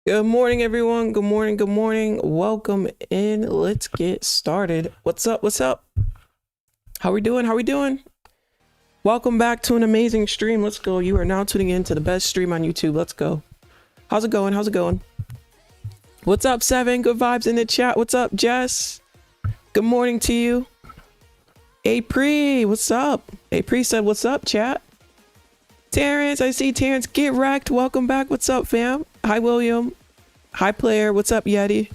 Good morning, everyone. Good morning. Good morning. Welcome in. Let's get started. What's up? What's up? How we doing? How we doing? Welcome back to an amazing stream. Let's go. You are now tuning in to the best stream on YouTube. Let's go. How's it going? How's it going? What's up, Seven? Good vibes in the chat. What's up, Jess? Good morning to you. Apree, what's up? Apree said, what's up, chat? Terrence, I see Terrence. Get wrecked. Welcome back. What's up, fam? Hi, William. Hi, player. What's up, Yeti?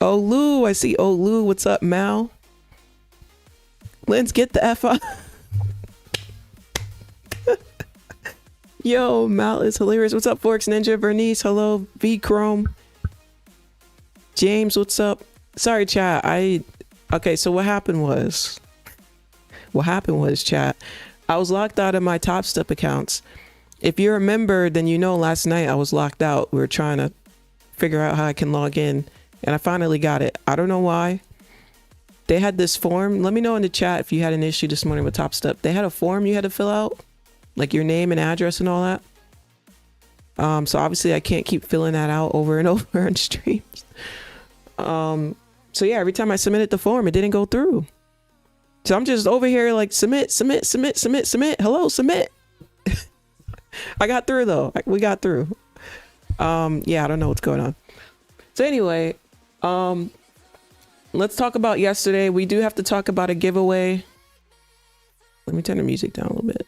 Olu, I see Olu. What's up, Mal? Linz, get the F up. Yo, Mal is hilarious. What's up, Forks Ninja? Bernice, hello. V Chrome. James, what's up? Sorry, chat. Okay, so what happened was, chat, I was locked out of my Topstep accounts. If you remember, then you know last night I was locked out. We were trying to figure out how I can log in, and I finally got it. I don't know why. They had this form. Let me know in the chat if you had an issue this morning with Topstep. They had a form you had to fill out, like your name and address and all that. So obviously I can't keep filling that out over and over on streams. So yeah, every time I submitted the form, it didn't go through. So I'm just over here like submit. Hello, submit. I got through though. We got through. Yeah, I don't know what's going on. So anyway, let's talk about yesterday. We do have to talk about a giveaway. Let me turn the music down a little bit.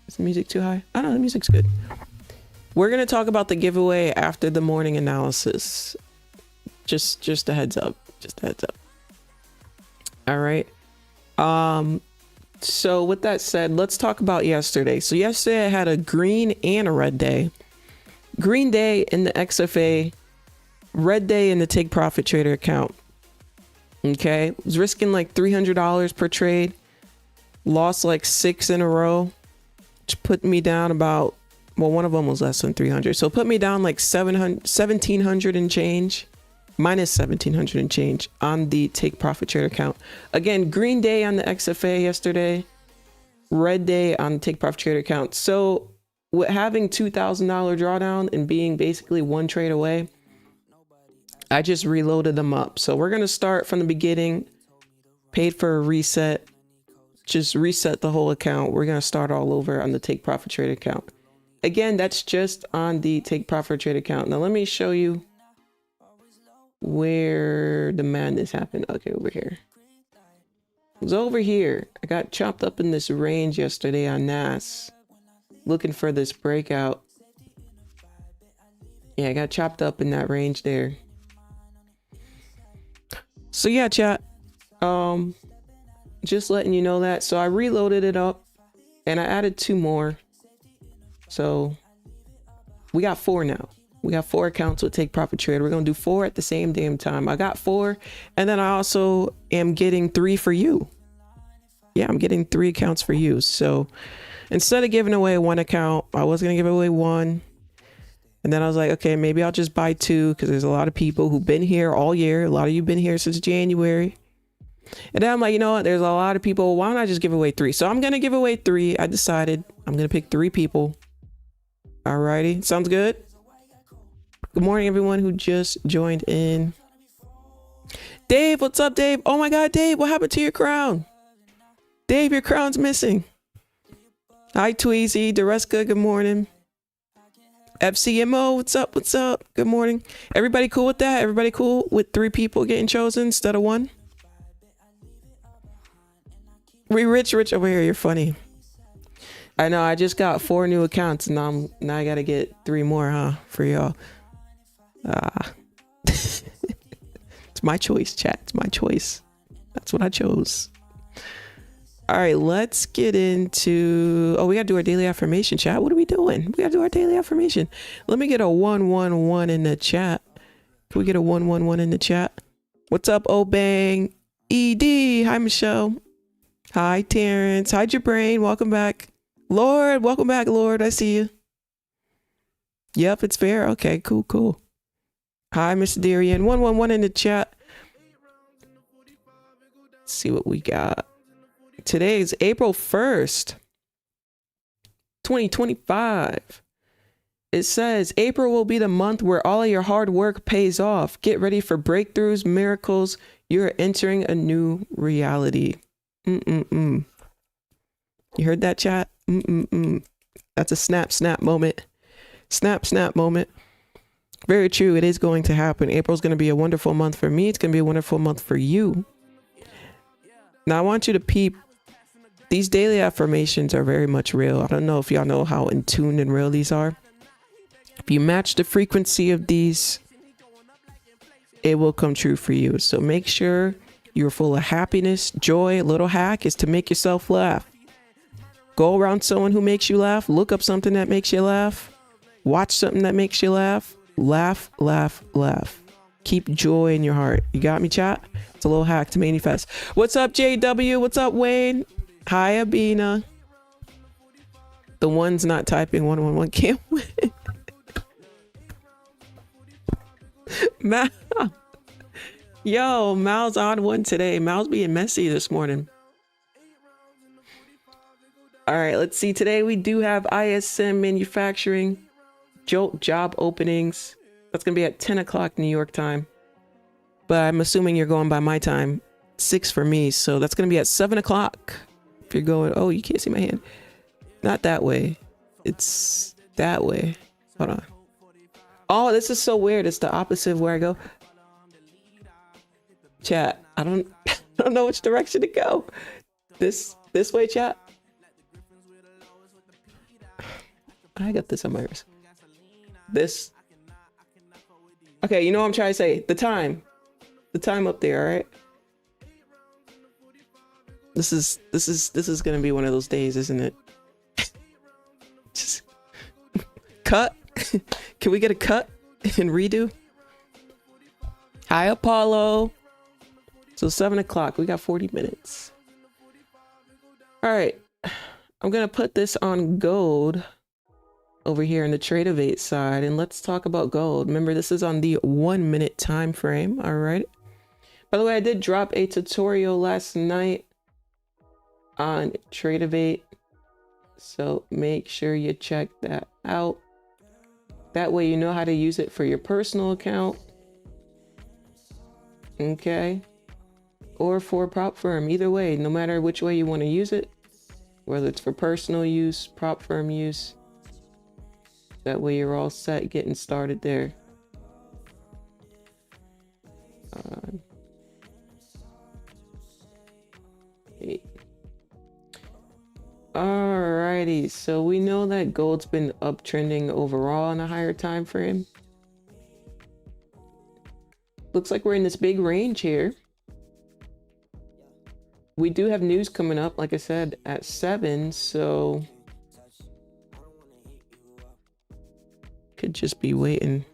Is the music too high? I don't know, the music's good. We're going to talk about the giveaway after the morning analysis. Just a heads up. Just a heads up. All right. So with that said, let's talk about yesterday. So yesterday I had a green and a red day. Green day in the XFA, red day in the Take Profit Trader account. Okay, I was risking like $300 per trade. Lost like 6 in a row, which put me down about, well, one of them was less than 300. So it put me down like 1700 and change. Minus 1700 and change on the Take Profit Trader account. Again, green day on the XFA yesterday, red day on the Take Profit Trader account. So with having $2,000 drawdown and being basically one trade away, I just reloaded them up. So we're going to start from the beginning, paid for a reset, just reset the whole account. We're going to start all over on the Take Profit Trader account. Again, that's just on the Take Profit Trader account. Now let me show you where the madness happened. Okay, over here. It was over here. I got chopped up in this range yesterday on NAS, looking for this breakout. Yeah, I got chopped up in that range there. So yeah, chat. Just letting you know that. So I reloaded it up and I added 2 more. So we got 4 now. We got 4 accounts with Take Profit Trader. We're going to do 4 at the same damn time. I got 4. And then I also am getting 3 for you. Yeah, I'm getting 3 accounts for you. So instead of giving away 1 account, I was going to give away 1. And then I was like, okay, maybe I'll just buy 2 because there's a lot of people who've been here all year. A lot of you been here since January. And then I'm like, you know what? There's a lot of people. Why don't I just give away 3? So I'm going to give away 3. I decided I'm going to pick 3 people. Alrighty. Sounds good? Good morning, everyone who just joined in. Dave, what's up, Dave? Oh my God, Dave, what happened to your crown? Dave, your crown's missing. Hi, Tweezy. Dereska, good morning. FCMO, what's up? What's up? Good morning. Everybody cool with that? Everybody cool with 3 people getting chosen instead of 1? Rich over here. You're funny. I know. I just got 4 new accounts, and now I got to get 3 more, huh? For y'all. It's my choice, chat. It's my choice. That's what I chose. All right, let's get into, we gotta do our daily affirmation, chat. What are we doing? We gotta do our daily affirmation. Let me get a 111 in the chat. Can we get a 111 in the chat? What's up, Obang? ED. Hi, Michelle. Hi, Terrence. Hi, Jabrain. Welcome back. Lord, welcome back, Lord. I see you. Yep, it's fair. Okay, cool. Hi, Mr. Darian. 111 in the chat. Let's see what we got. Today is April 1st, 2025. It says April will be the month where all of your hard work pays off. Get ready for breakthroughs, miracles. You're entering a new reality. You heard that, chat? That's a snap moment. Snap moment. Very true. It is going to happen. April's going to be a wonderful month for me. It's going to be a wonderful month for you. Now I want you to peep. These daily affirmations are very much real. I don't know if y'all know how in tune and real these are. If you match the frequency of these, it will come true for you. So make sure you're full of happiness, joy. A little hack is to make yourself laugh. Go around someone who makes you laugh. Look up something that makes you laugh. Watch something that makes you laugh. Laugh, laugh, laugh. Keep joy in your heart. You got me, chat? It's a little hack to manifest. What's up, JW? What's up, Wayne? Hi, Abina. The one's not typing 111 can't win. Mal. Yo, Mal's on one today. Mal's being messy this morning. All right, let's see. Today we do have ISM manufacturing job openings. That's going to be at 10 o'clock New York time. But I'm assuming you're going by my time. 6 for me. So that's going to be at 7 o'clock. If you're going, oh, you can't see my hand. Not that way. It's that way. Hold on. Oh, this is so weird. It's the opposite of where I go. Chat, I don't know which direction to go. This way, chat. I got this on my wrist. This. Okay, you know what I'm trying to say. The time up there, all right? This is gonna be one of those days, isn't it? Just cut. Can we get a cut and redo? Hi, Apollo. So 7 o'clock. We got 40 minutes. All right. I'm gonna put this on gold over here in the Tradeovate side, and let's talk about gold. Remember, this is on the 1 minute time frame. All right. By the way, I did drop a tutorial last night on Tradeovate, so make sure you check that out. That way you know how to use it for your personal account, okay, or for prop firm. Either way, no matter which way you want to use it, whether it's for personal use, prop firm use, that way you're all set getting started there. Alrighty, so we know that gold's been uptrending overall on a higher time frame. Looks like we're in this big range here. We do have news coming up, like I said, at 7, so could just be waiting.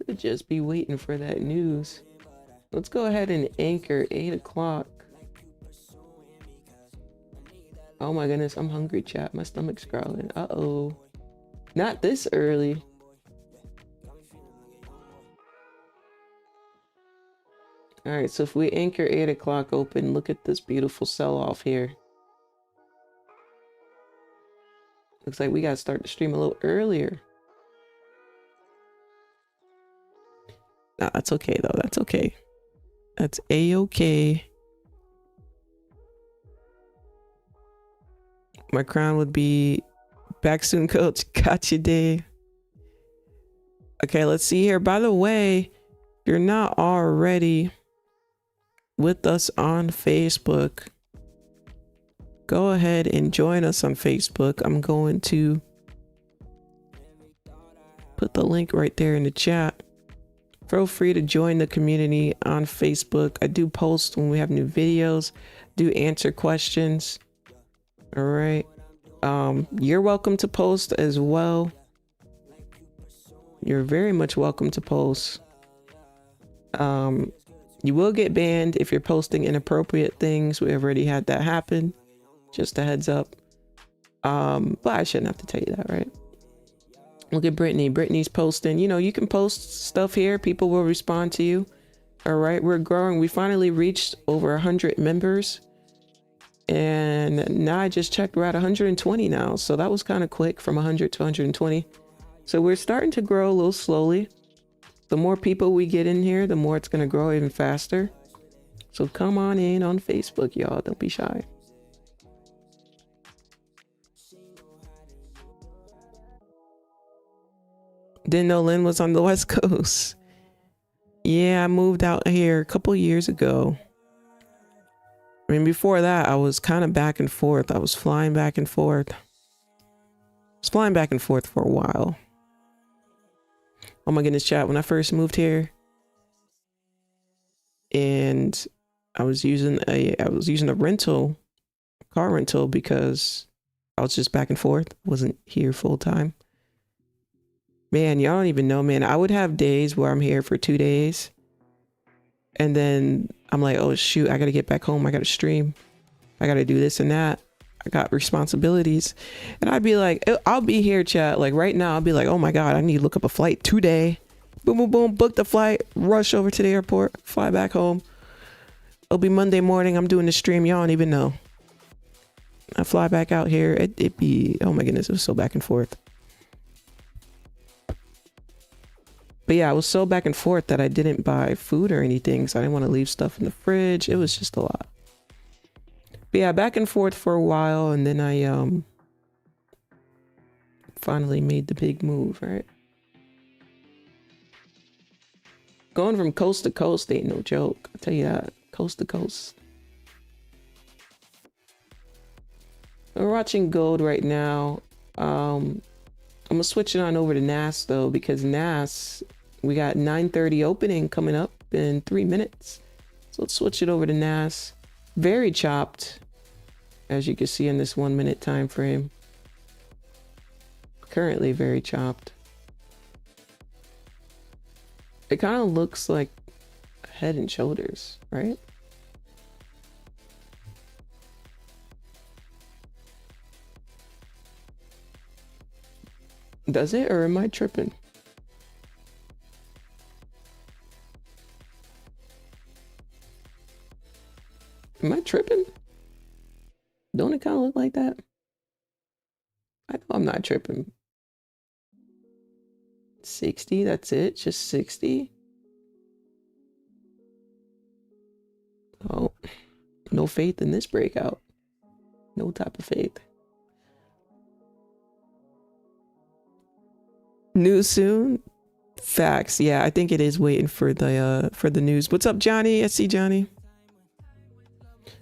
Could just be waiting for that news. Let's go ahead and anchor 8 o'clock. Oh my goodness, I'm hungry, chat. My stomach's growling. Uh-oh. Not this early. All right, so if we anchor 8 o'clock open, look at this beautiful sell-off here. Looks like we gotta start the stream a little earlier. Nah, that's okay though. That's okay. That's a-okay. My crown would be back soon, coach. Gotcha, Dave. Okay, let's see here. By the way, if you're not already with us on Facebook, go ahead and join us on Facebook. I'm going to put the link right there in the chat. Feel free to join the community on Facebook. I do post when we have new videos, do answer questions. All right. You're welcome to post as well. You're very much welcome to post. You will get banned if you're posting inappropriate things. We already had that happen. Just a heads up. But I shouldn't have to tell you that, right? Look at Brittany. Brittany's posting. You know, you can post stuff here. People will respond to you. All right. We're growing. We finally reached over 100 members. And now I just checked, we're at 120 now. So that was kind of quick, from 100 to 120. So we're starting to grow a little slowly. The more people we get in here, the more it's going to grow even faster. So come on in on Facebook, y'all. Don't be shy. Didn't know Lynn was on the West Coast. Yeah, I moved out here a couple years ago. I mean, before that, I was kind of back and forth. I was flying back and forth. I was flying back and forth for a while. Oh my goodness, chat. When I first moved here, and I was using a car rental, because I was just back and forth. Wasn't here full time. Man, y'all don't even know, man. I would have days where I'm here for 2 days. And then I'm like, oh shoot, I gotta get back home. I gotta stream. I gotta do this and that. I got responsibilities. And I'd be like, I'll be here, chat. Like right now, I'll be like, oh my God, I need to look up a flight today. Boom, boom, boom. Book the flight. Rush over to the airport. Fly back home. It'll be Monday morning. I'm doing the stream. Y'all don't even know. I fly back out here. It'd be, oh my goodness, it was so back and forth. But yeah, I was so back and forth that I didn't buy food or anything. So I didn't want to leave stuff in the fridge. It was just a lot. But yeah, back and forth for a while. And then I finally made the big move, right? Going from coast to coast ain't no joke. I'll tell you that. Coast to coast. We're watching gold right now. I'm gonna switch it on over to NAS though, because NAS, we got 9:30 opening coming up in 3 minutes. So let's switch it over to NAS. Very chopped, as you can see in this 1 minute time frame. Currently very chopped. It kind of looks like Head and Shoulders, right? Does it, or am I tripping? Am I tripping? Don't it kind of look like that? I know I'm not tripping. 60, that's it? Just 60? Oh, no faith in this breakout. No type of faith. News soon? Facts. Yeah, I think it is waiting for the news. What's up, Johnny? I see Johnny.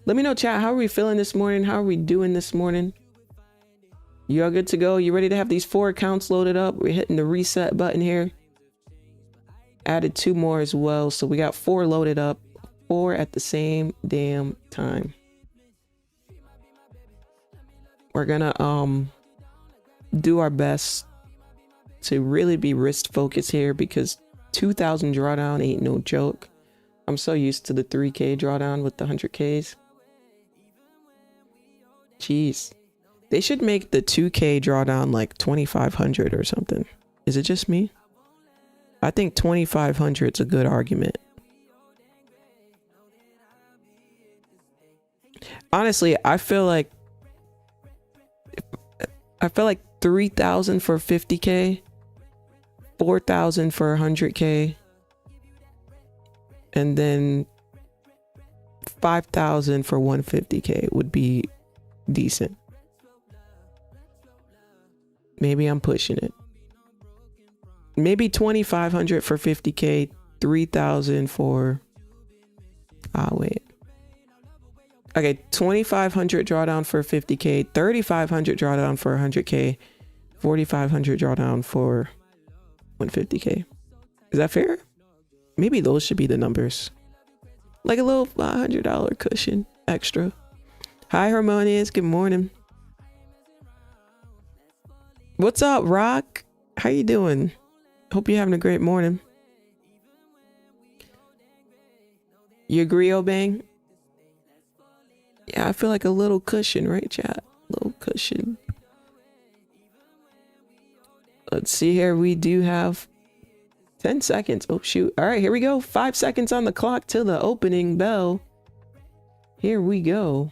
Let me know, chat. How are we feeling this morning? How are we doing this morning? You all good to go? You ready to have these 4 accounts loaded up? We're hitting the reset button here. Added 2 more as well. So we got 4 loaded up. 4 at the same damn time. We're gonna do our best to really be risk focused here, because 2,000 drawdown ain't no joke. I'm so used to the 3K drawdown with the 100Ks. Jeez. They should make the 2K drawdown like 2,500 or something. Is it just me? I think 2,500 is a good argument. Honestly, I feel like 3,000 for 50K, 4,000 for 100K, and then 5,000 for 150K would be decent. Maybe I'm pushing it. Maybe 2,500 for 50K, 3,000 for, wait. Okay, 2,500 drawdown for 50K, 3,500 drawdown for 100K, 4,500 drawdown for 150K. Is that fair? Maybe those should be the numbers. Like a little $100 cushion extra. Hi, Harmonious. Good morning. What's up, Rock? How you doing? Hope you're having a great morning. You agree, Obang? Yeah, I feel like a little cushion, right, chat? Little cushion. Let's see here. We do have 10 seconds. Oh, shoot. All right, here we go. 5 seconds on the clock till the opening bell. Here we go.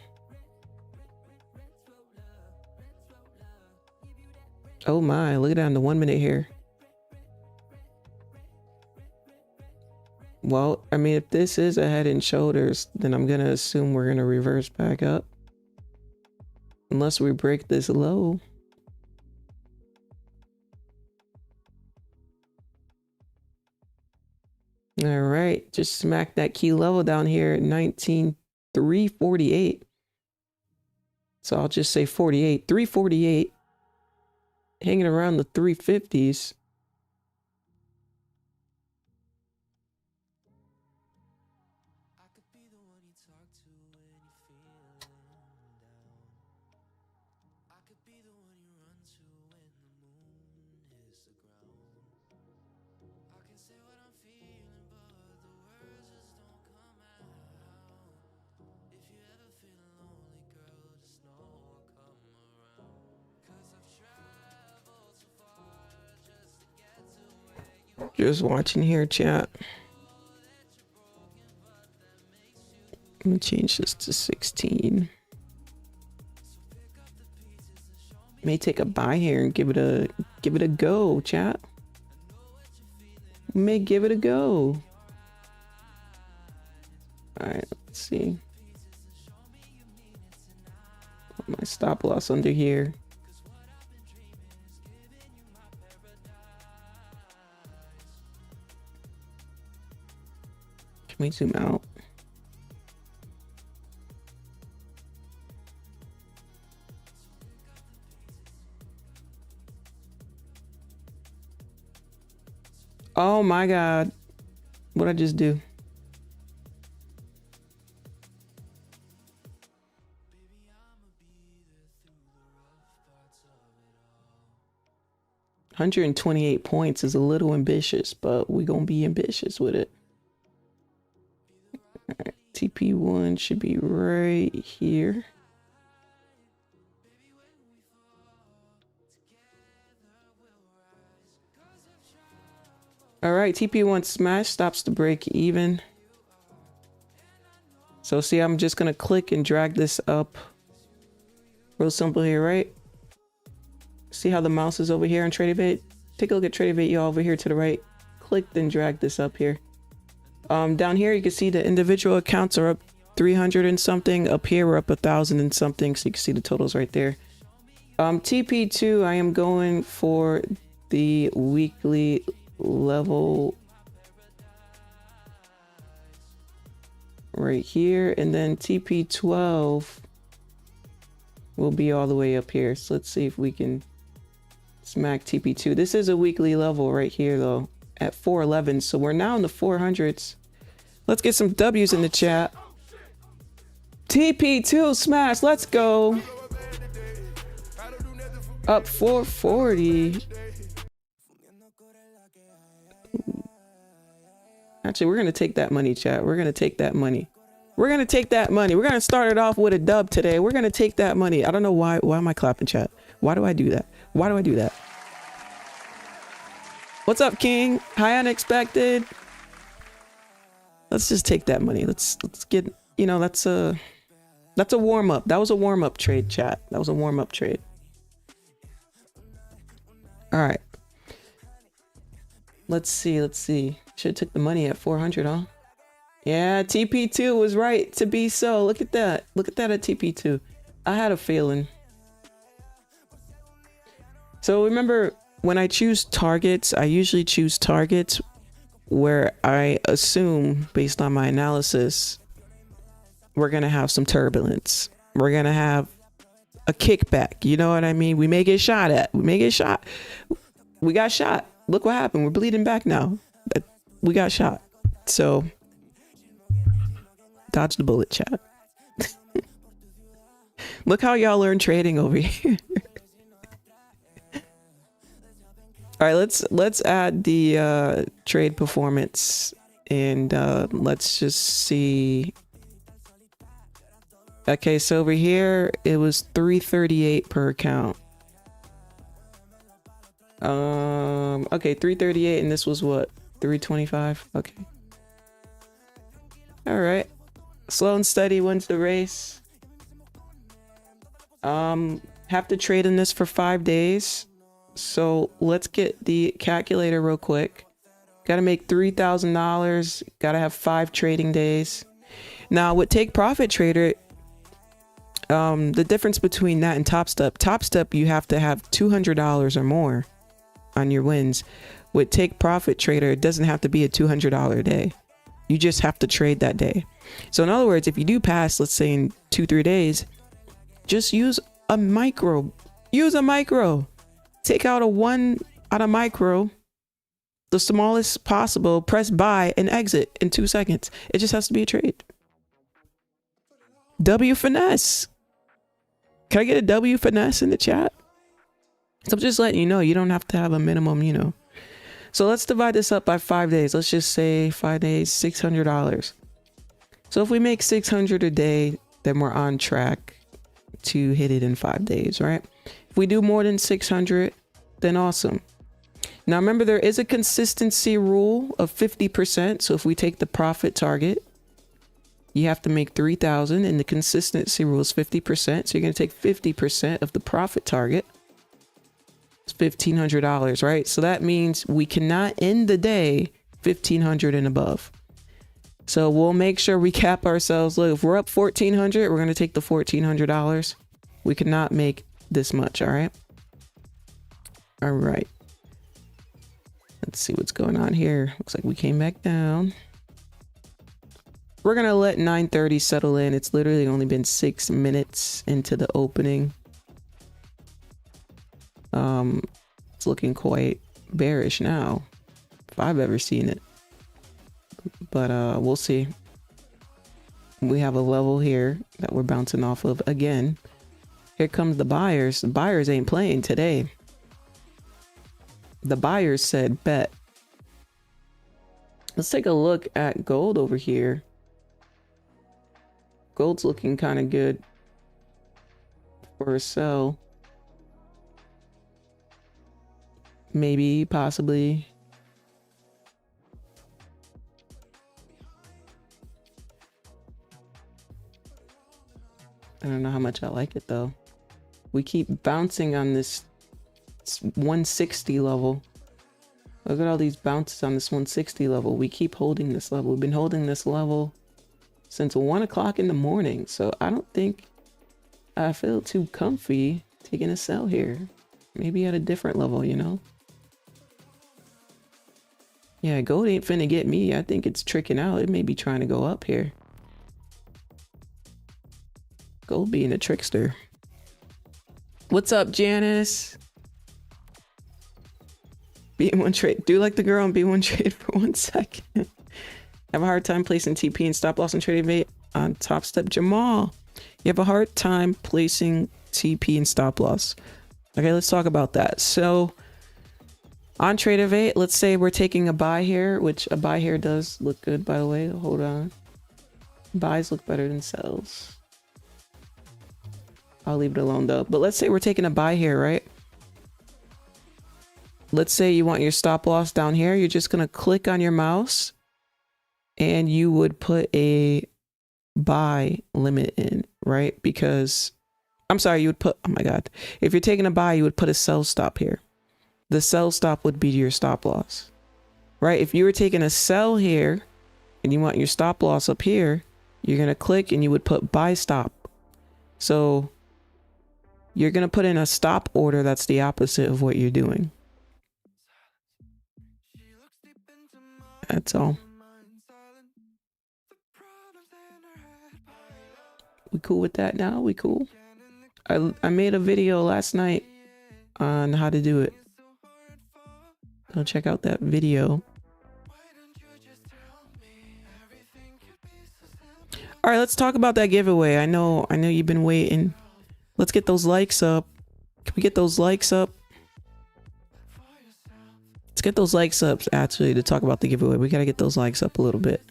Oh my, look at that on the 1 minute here. Well, I mean, if this is a head and shoulders, then I'm gonna assume we're gonna reverse back up. Unless we break this low. All right, just smack that key level down here at 19,348. So I'll just say 48, 348, hanging around the 350s. Just watching here, chat. I'm gonna change this to 16. May take a buy here and give it a go, chat. May give it a go. All right, let's see. Put my stop loss under here. Can we zoom out? Oh my God. What'd I just do? $128 points is a little ambitious, but we're gonna be ambitious with it. All right, TP1 should be right here. All right, TP1 smash stops the break even. So see, I'm just gonna click and drag this up. Real simple here, right? See how the mouse is over here on TradingVate? Take a look at TradingVate, y'all, over here to the right. Click, then drag this up here. Down here, you can see the individual accounts are up 300 and something. Up here, we're up 1,000 and something. So you can see the totals right there. TP2, I am going for the weekly level right here, and then TP12 will be all the way up here. So let's see if we can smack TP2. This is a weekly level right here though at 411, so we're now in the 400s. Let's get some W's in the chat. TP2 smash, let's go. Up 440. Actually, we're gonna take that money, chat. We're gonna take that money. We're gonna take that money. We're gonna start it off with a dub today. We're gonna take that money. I don't know why am I clapping, chat? Why do I do that? Why do I do that? What's up, King? Hi, unexpected. Let's just take that money. Let's get, you know, that's a warm up. That was a warm up trade, chat. That was a warm up trade. All right. Let's see. Should have took the money at 400, huh? Yeah, TP2 was right to be so. Look at that. Look at that at TP2. I had a feeling. So remember, when I choose targets, I usually choose targets where I assume, based on my analysis, we're going to have some turbulence. We're going to have a kickback. You know what I mean? We may get shot at. We may get shot. We got shot. Look what happened. We're bleeding back now. We got shot. So, dodge the bullet, chat. Look how y'all learn trading over here. All right, let's add the trade performance, and let's just see. Okay, so over here it was 338 per account. Okay, 338, and this was what, 325? Okay. All right. Slow and steady wins the race. Have to trade in this for 5 days. So let's get the calculator real quick. Got to make $3,000. Got to have 5 trading days. Now with Take Profit Trader, the difference between that and Topstep, you have to have $200 or more on your wins. With Take Profit Trader, it doesn't have to be a $200 day. You just have to trade that day. So in other words, if you do pass, let's say in 2-3 days, just use a micro. Use a micro. Take out a 1 out of micro, the smallest possible, press buy and exit in 2 seconds. It just has to be a trade. W finesse. Can I get a W finesse in the chat? So I'm just letting you know, you don't have to have a minimum, you know. So let's divide this up by 5 days. Let's just say 5 days, $600. So if we make 600 a day, then we're on track to hit it in 5 days, right? If we do more than 600, then awesome. Now remember, there is a consistency rule of 50%. So if we take the profit target, you have to make 3,000 and the consistency rule is 50%. So you're going to take 50% of the profit target. It's $1,500, right? So that means we cannot end the day 1,500 and above. So we'll make sure we cap ourselves. Look, if we're up 1,400, we're going to take the $1,400. We cannot make this much. All right. All right. Let's see what's going on here. Looks like we came back down. We're going to let 9:30 settle in. It's literally only been 6 minutes into the opening. It's looking quite bearish now, if I've ever seen it. But we'll see. We have a level here that we're bouncing off of again. Here comes the buyers. The buyers ain't playing today. The buyers said bet. Let's take a look at gold over here. Gold's looking kind of good for a sell. Maybe, possibly. I don't know how much I like it though. We keep bouncing on this 160 level. Look at all these bounces on this 160 level. We keep holding this level. We've been holding this level since 1 o'clock in the morning. So I don't think I feel too comfy taking a sell here. Maybe at a different level, you know? Yeah, gold ain't finna get me. I think it's tricking out. It may be trying to go up here. Gold being a trickster. What's up, Janice? Be in one trade. Do like the girl and be one trade for 1 second. Have a hard time placing TP and stop loss and trading bait on Topstep. Jamal, you have a hard time placing TP and stop loss. Okay, let's talk about that. So on Tradeovate, let's say we're taking a buy here, which a buy here does look good, by the way. Hold on. Buys look better than sells. I'll leave it alone though. But let's say we're taking a buy here, right? Let's say you want your stop loss down here. You're just going to click on your mouse and you would put a buy limit in, right? Because I'm sorry, you would put, oh my God. If you're taking a buy, you would put a sell stop here. The sell stop would be your stop loss, right? If you were taking a sell here and you want your stop loss up here, you're going to click and you would put buy stop. So you're going to put in a stop order. That's the opposite of what you're doing. That's all. We cool with that now? We cool? I made a video last night on how to do it. Go check out that video. All right, let's talk about that giveaway. I know you've been waiting. Let's get those likes up. Can we get those likes up? Let's get those likes up actually to talk about the giveaway. We got to get those likes up a little bit.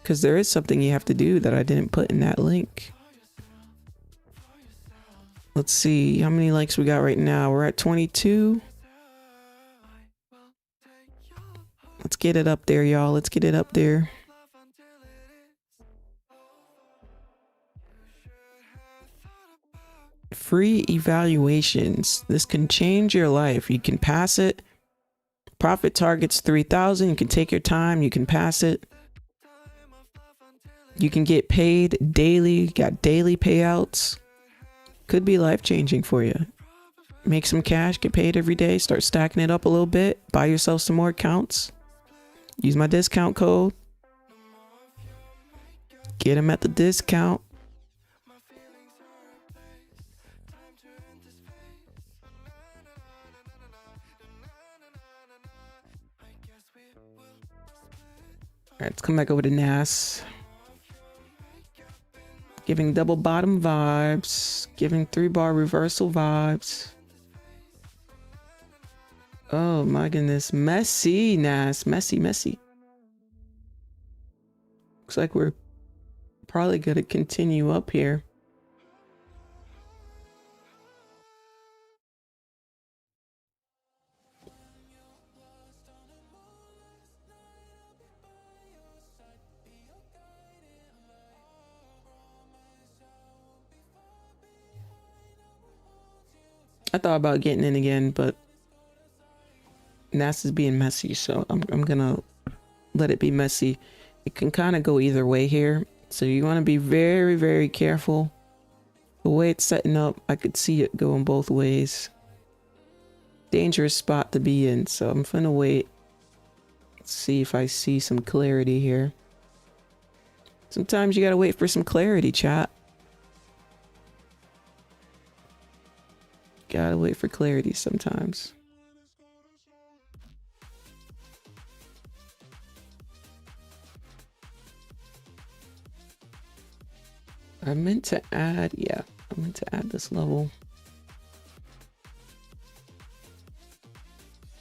Because there is something you have to do that I didn't put in that link. Let's see how many likes we got right now. We're at 22. Let's get it up there, y'all. Let's get it up there. Free evaluations. This can change your life. You can pass it. Profit targets 3,000. You can take your time. You can pass it. You can get paid daily. Got daily payouts. Could be life-changing for you. Make some cash, get paid every day, start stacking it up a little bit, buy yourself some more accounts. Use my discount code. Get them at the discount. All right, let's come back over to NAS. Giving double bottom vibes. Giving 3-bar reversal vibes. Oh my goodness. Messy, NAS. Messy, messy. Looks like we're probably going to continue up here. I thought about getting in again, but NAS is being messy, so I'm gonna let it be messy. It can kind of go either way here, so you want to be very, very careful. The way it's setting up, I could see it going both ways. Dangerous spot to be in, so I'm gonna wait. See if I see some clarity here. Sometimes you gotta wait for some clarity, chat. Gotta wait for clarity sometimes. I meant to add, yeah, I meant to add this level.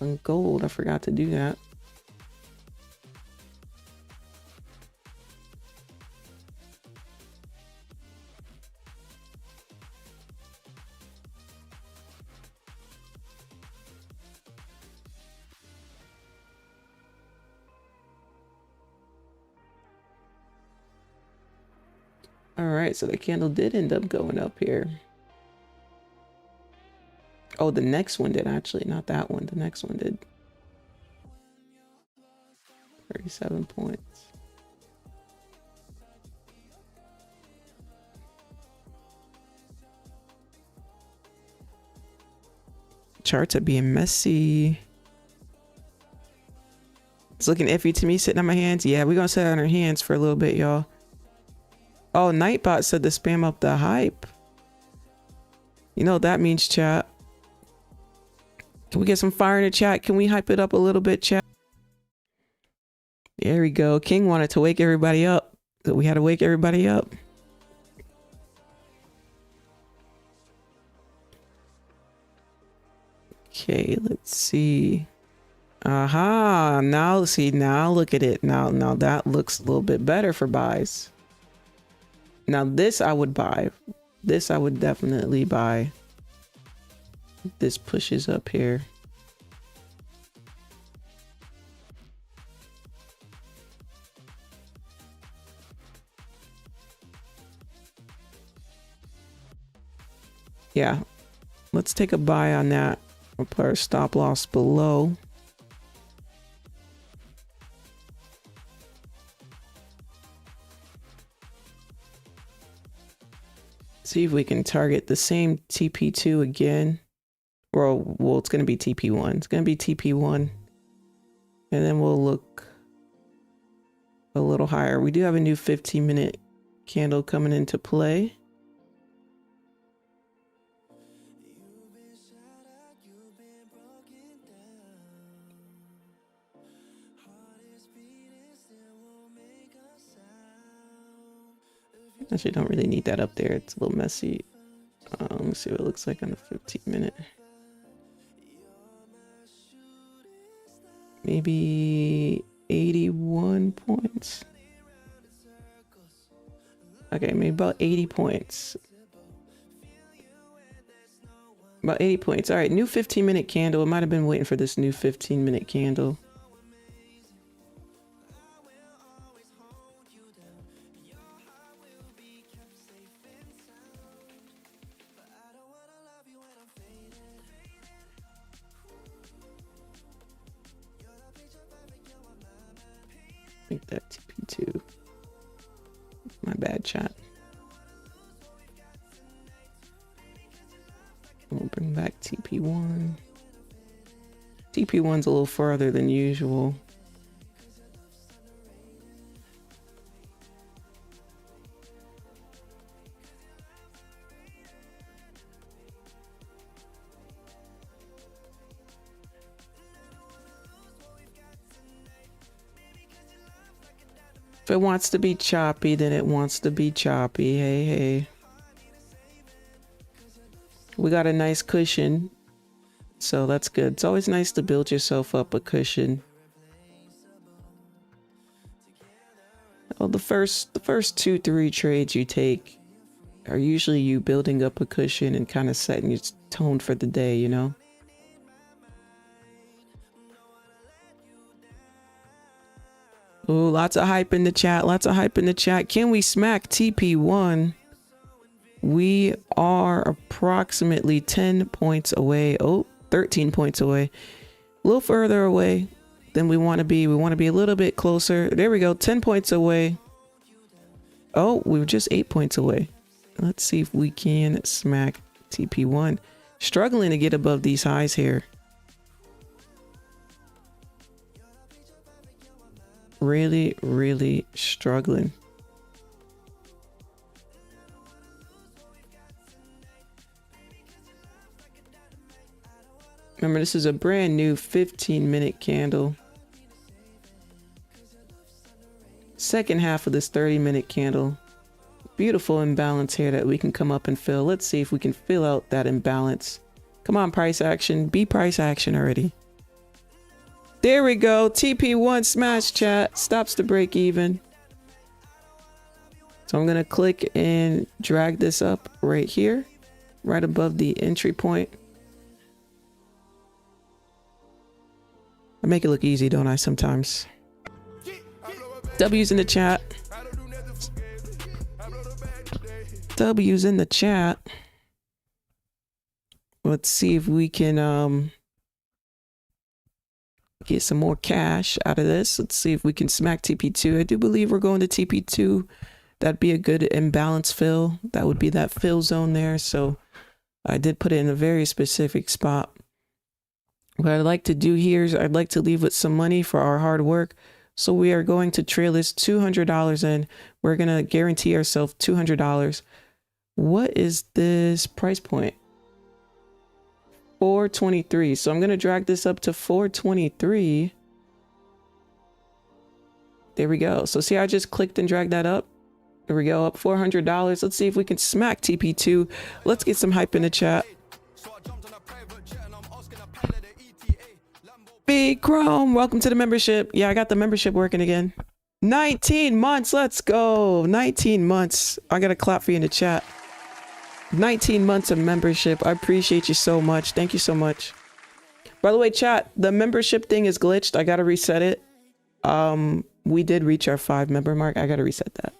On gold, I forgot to do that. All right, so the candle did end up going up here. Oh, the next one did actually, not that one. The next one did. 37 points. Charts are being messy. It's looking iffy to me sitting on my hands. Yeah, we're gonna sit on our hands for a little bit, y'all. Oh, Nightbot said to spam up the hype. You know what that means, chat. Can we get some fire in the chat? Can we hype it up a little bit, chat? There we go. King wanted to wake everybody up, so we had to wake everybody up. Okay, let's see. Aha, now see, now look at it. Now that looks a little bit better for buys. Now this I would buy. This I would definitely buy. This pushes up here. Yeah, let's take a buy on that. We'll put our stop loss below. See if we can target the same TP2 again. Well, it's going to be TP1. It's going to be TP1. And then we'll look a little higher. We do have a new 15-minute candle coming into play. Actually, don't really need that up there. It's a little messy. Let me see what it looks like on the 15-minute. Maybe 81 points. Okay, maybe about 80 points. About 80 points. All right, new 15-minute candle. I might have been waiting for this new 15-minute candle. Make that TP2. My bad, chat. We'll bring back TP1. TP1's a little farther than usual. If it wants to be choppy, then it wants to be choppy. Hey, hey. We got a nice cushion, so that's good. It's always nice to build yourself up a cushion. Well, the first 2-3 trades you take are usually you building up a cushion and kind of setting your tone for the day, you know? Ooh, lots of hype in the chat. Lots of hype in the chat. Can we smack TP1? We are approximately 10 points away. Oh, 13 points away. A little further away than we want to be. We want to be a little bit closer. There we go. 10 points away. Oh, we were just 8 points away. Let's see if we can smack TP1. Struggling to get above these highs here. Really, really struggling. Remember, this is a brand new 15-minute candle. Second half of this 30-minute candle. Beautiful imbalance here that we can come up and fill. Let's see if we can fill out that imbalance. Come on, price action. Be price action already. There we go. TP1 smash, chat. Stops the break even. So I'm going to click and drag this up right here, right above the entry point. I make it look easy, don't I, sometimes? W's in the chat. W's in the chat. Let's see if we can get some more cash out of this. Let's see if we can smack TP2. I do believe we're going to TP2. That'd be a good imbalance fill. That would be that fill zone there. So I did put it in a very specific spot. What I'd like to do here is I'd like to leave with some money for our hard work. So we are going to trail this $200 in. We're going to guarantee ourselves $200. What is this price point? 423. So I'm going to drag this up to 423. There we go. So see, I just clicked and dragged that up. There we go, up $400. Let's see if we can smack TP2. Let's get some hype in the chat. Big Chrome, welcome to the membership. Yeah, I got the membership working again. 19 months, let's go. 19 months. I got a clap for you in the chat. 19 months of membership. I appreciate you so much. Thank you so much. By the way, chat, the membership thing is glitched. I got to reset it. We did reach our 5 member mark. I got to reset that.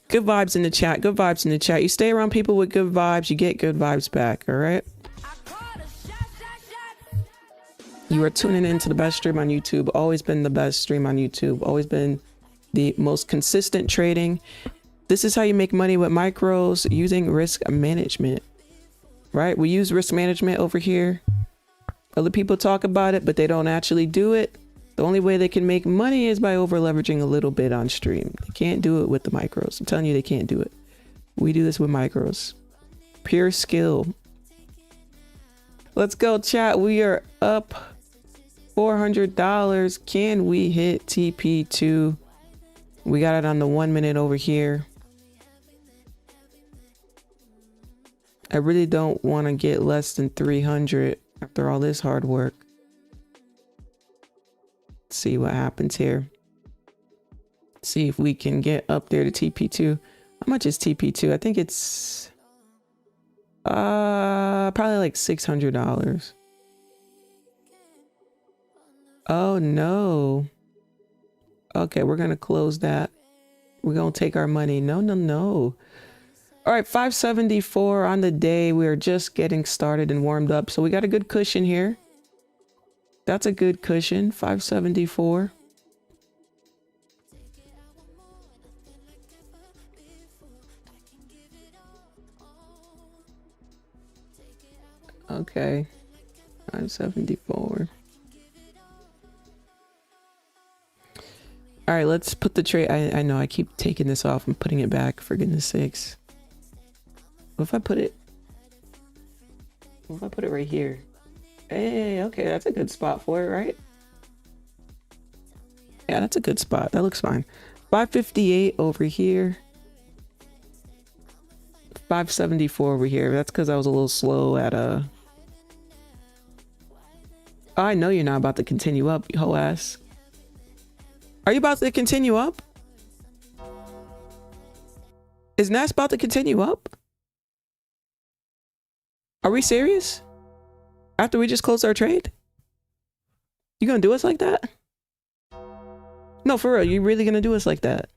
Good vibes in the chat. Good vibes in the chat. You stay around people with good vibes, you get good vibes back. All right. You are tuning into the best stream on YouTube. Always been the best stream on YouTube. Always been the most consistent trading. This is how you make money with micros using risk management, right? We use risk management over here. Other people talk about it, but they don't actually do it. The only way they can make money is by over leveraging a little bit on stream. They can't do it with the micros. I'm telling you, they can't do it. We do this with micros. Pure skill. Let's go, chat. We are up $400. Can we hit TP2? We got it on the 1 minute over here. I really don't want to get less than 300 after all this hard work. Let's see what happens here. See if we can get up there to TP2. How much is TP2? I think it's probably like $600. Oh no. Okay, we're gonna close that. We're gonna take our money. No, no, no. All right, 574 on the day. We are just getting started and warmed up. So we got a good cushion here. That's a good cushion. 574. Okay. 574. All right, let's put the trade. I know I keep taking this off and putting it back, for goodness sakes. What if I put it right here? Hey, okay, that's a good spot for it, right? Yeah, that's a good spot. That looks fine. 558 over here. 574 over here. That's because I was a little slow at Oh, I know you're not about to continue up, you whole ass. Are you about to continue up? Is Nas about to continue up? Are we serious? After we just closed our trade? You gonna do us like that? No, for real, you really gonna do us like that?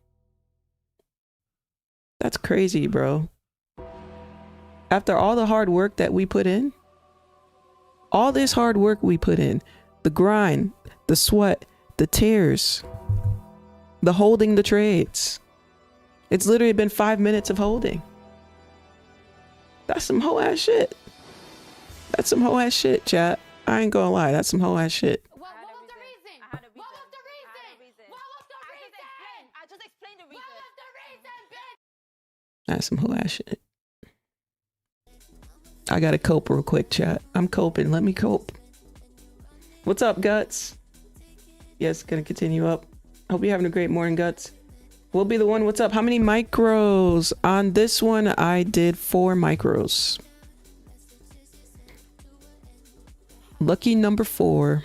That's crazy, bro. After all the hard work that we put in, all this hard work we put in, the grind, the sweat, the tears, the holding the trades. It's literally been 5 minutes of holding. That's some whole ass shit. That's some whole ass shit, chat. I ain't gonna lie, that's some whole ass shit. What was the reason? What was the reason? What was the reason? I just explained the reason. What was the reason, bitch? That's some whole ass shit. I gotta cope real quick, chat. I'm coping. Let me cope. What's up, Guts? Yes, gonna continue up. Hope you're having a great morning, Guts. We'll be the one. What's up? How many micros? On this one, I did 4 micros. Lucky number 4.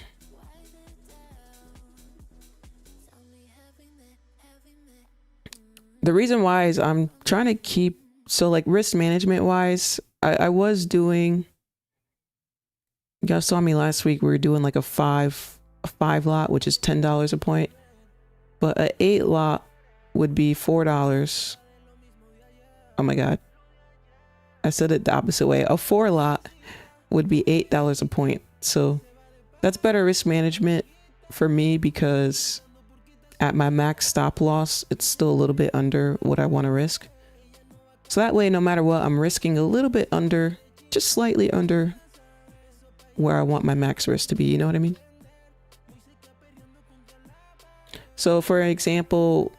The reason why is I'm trying to keep, so like risk management wise, I was doing, you guys saw me last week, we were doing like a five lot, which is $10 a point, but an 8 lot would be $4. Oh my God. I said it the opposite way. A 4 lot would be $8 a point. So that's better risk management for me because at my max stop loss, it's still a little bit under what I want to risk. So that way, no matter what, I'm risking a little bit under, just slightly under where I want my max risk to be. You know what I mean? So for example,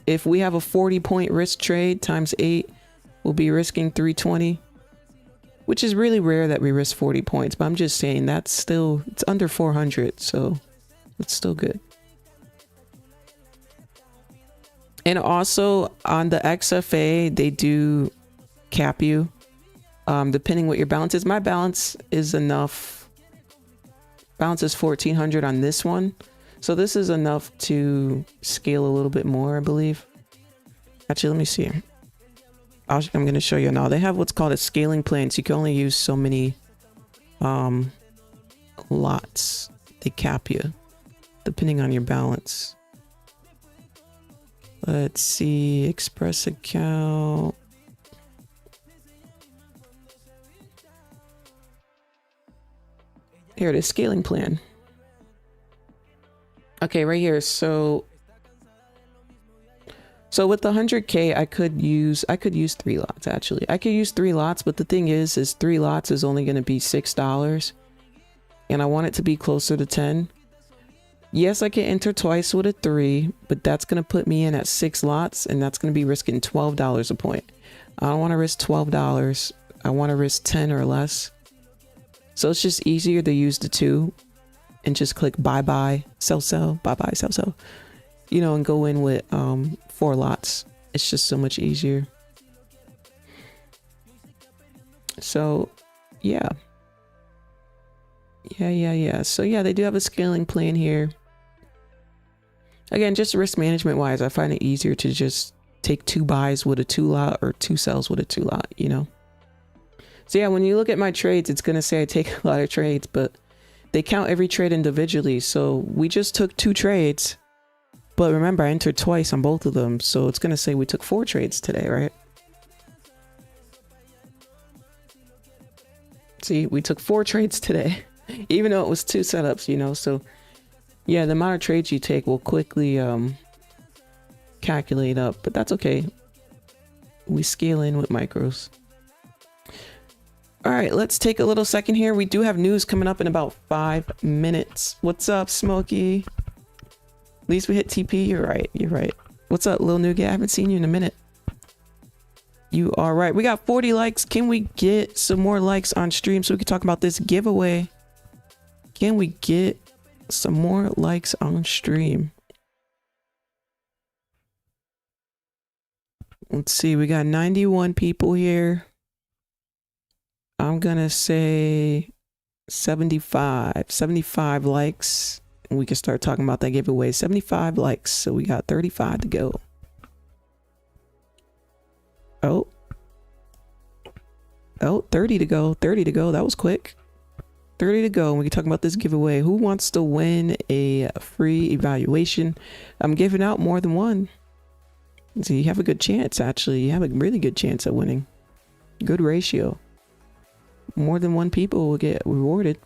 if we have a 40-point risk trade times 8, we'll be risking 320, which is really rare that we risk 40 points. But I'm just saying that's still, it's under 400. So it's still good. And also on the XFA, they do cap you, depending what your balance is. My balance is enough. Balance is 1400 on this one. So this is enough to scale a little bit more, I believe. Actually, let me see. I'm going to show you now. They have what's called a scaling plan. So you can only use so many lots. They cap you depending on your balance. Let's see, Express account. Here it is, scaling plan. Okay, right here. So with the 100K, I could use 3 lots actually. I could use 3 lots, but the thing is 3 lots is only going to be $6, and I want it to be closer to 10. Yes, I can enter twice with a 3, but that's going to put me in at 6 lots, and that's going to be risking $12 a point. I don't want to risk $12. I want to risk 10 or less. So it's just easier to use the 2 and just click buy, buy, sell, sell, buy, buy, sell, sell. You know, and go in with 4 lots. It's just so much easier. So, yeah. Yeah. So yeah, they do have a scaling plan here. Again, just risk management wise, I find it easier to just take 2 buys with a 2 lot or 2 sells with a 2 lot, you know? So yeah, when you look at my trades, it's going to say I take a lot of trades, but they count every trade individually. So we just took 2 trades, but remember I entered twice on both of them. So it's going to say we took 4 trades today, right? See, we took 4 trades today. Even though it was 2 setups, you know. So yeah, the amount of trades you take will quickly calculate up, but that's okay. We scale in with micros. All right, let's take a little second here. We do have news coming up in about 5 minutes. What's up, Smokey? At least we hit TP. You're right. You're right. What's up, Lil Nougat? I haven't seen you in a minute. You are right. We got 40 likes. Can we get some more likes on stream so we can talk about this giveaway? Can we get some more likes on stream? Let's see. We got 91 people here. I'm gonna say 75 likes. And we can start talking about that giveaway. 75 likes. So we got 35 to go. Oh, 30 to go. 30 to go. That was quick. 30 to go. And we can talk about this giveaway. Who wants to win a free evaluation? I'm giving out more than one. So you have a good chance, actually. You have a really good chance at winning. Good ratio. More than one people will get rewarded.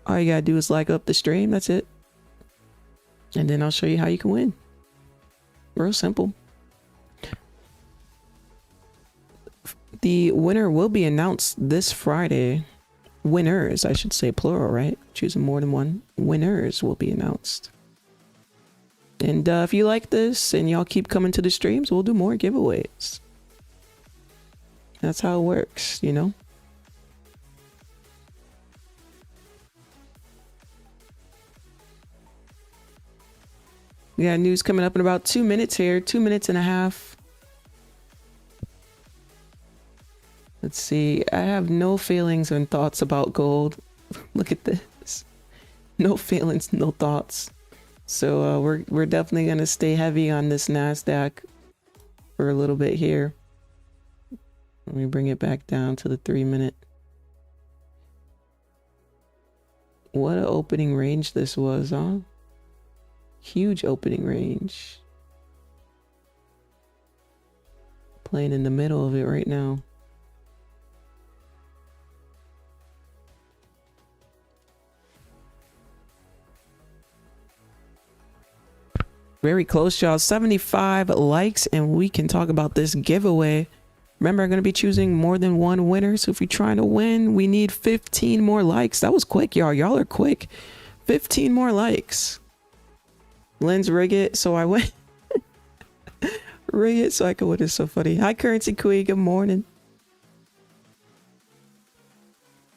All you gotta do is like up the stream. That's it. And then I'll show you how you can win. Real simple. The winner will be announced this Friday. Winners, I should say plural, right? Choosing more than one. Winners will be announced. And if you like this and y'all keep coming to the streams, we'll do more giveaways. That's how it works, you know? We got news coming up in about 2 minutes here. 2 minutes and a half. Let's see. I have no feelings and thoughts about gold. Look at this. No feelings, no thoughts. So we're definitely going to stay heavy on this NASDAQ for a little bit here. Let me bring it back down to the 3 minute. What an opening range this was, huh? Huge opening range. Playing in the middle of it right now. Very close, y'all. 75 likes and we can talk about this giveaway. Remember, I'm going to be choosing more than one winner. So if you're trying to win, we need 15 more likes. That was quick, y'all. Y'all are quick. 15 more likes. Lens, rig it so I win. Rig it so I can win. It's so funny. Hi, Currency Queen. Good morning.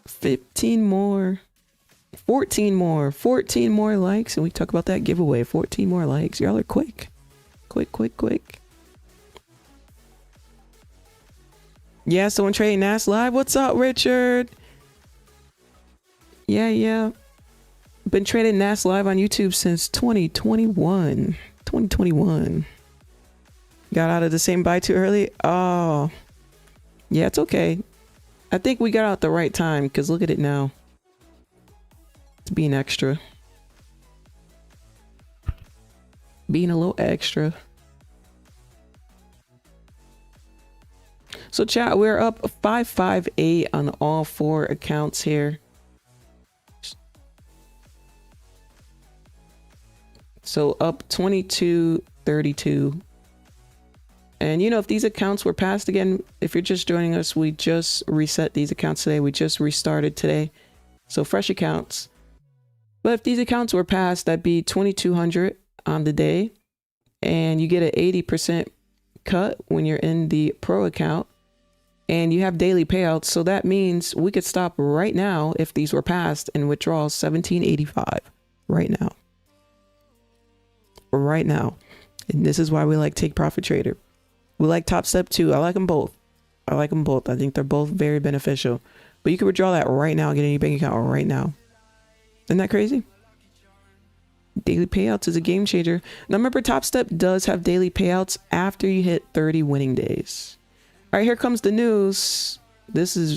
15 more. 14 more. 14 more likes. And we talk about that giveaway. 14 more likes. Y'all are quick. Quick, quick, quick. Yeah, someone trading NAS live. What's up, Richard? Yeah. Been trading NAS live on YouTube since 2021. 2021. Got out of the same buy too early. Oh, yeah, it's okay. I think we got out the right time because look at it now. It's being extra. Being a little extra. So chat, we're up 558 on all 4 accounts here. So up 22.32. And you know, if these accounts were passed again, if you're just joining us, we just reset these accounts today. We just restarted today. So fresh accounts. But if these accounts were passed, that'd be 2,200 on the day. And you get an 80% cut when you're in the pro account. And you have daily payouts. So that means we could stop right now if these were passed and withdraw 1785 right now. Right now. And this is why we like Take Profit Trader. We like Topstep too. I like them both. I think they're both very beneficial. But you can withdraw that right now, get in your bank account right now. Isn't that crazy? Daily payouts is a game changer. Now remember, Topstep does have daily payouts after you hit 30 winning days. All right, here comes the news.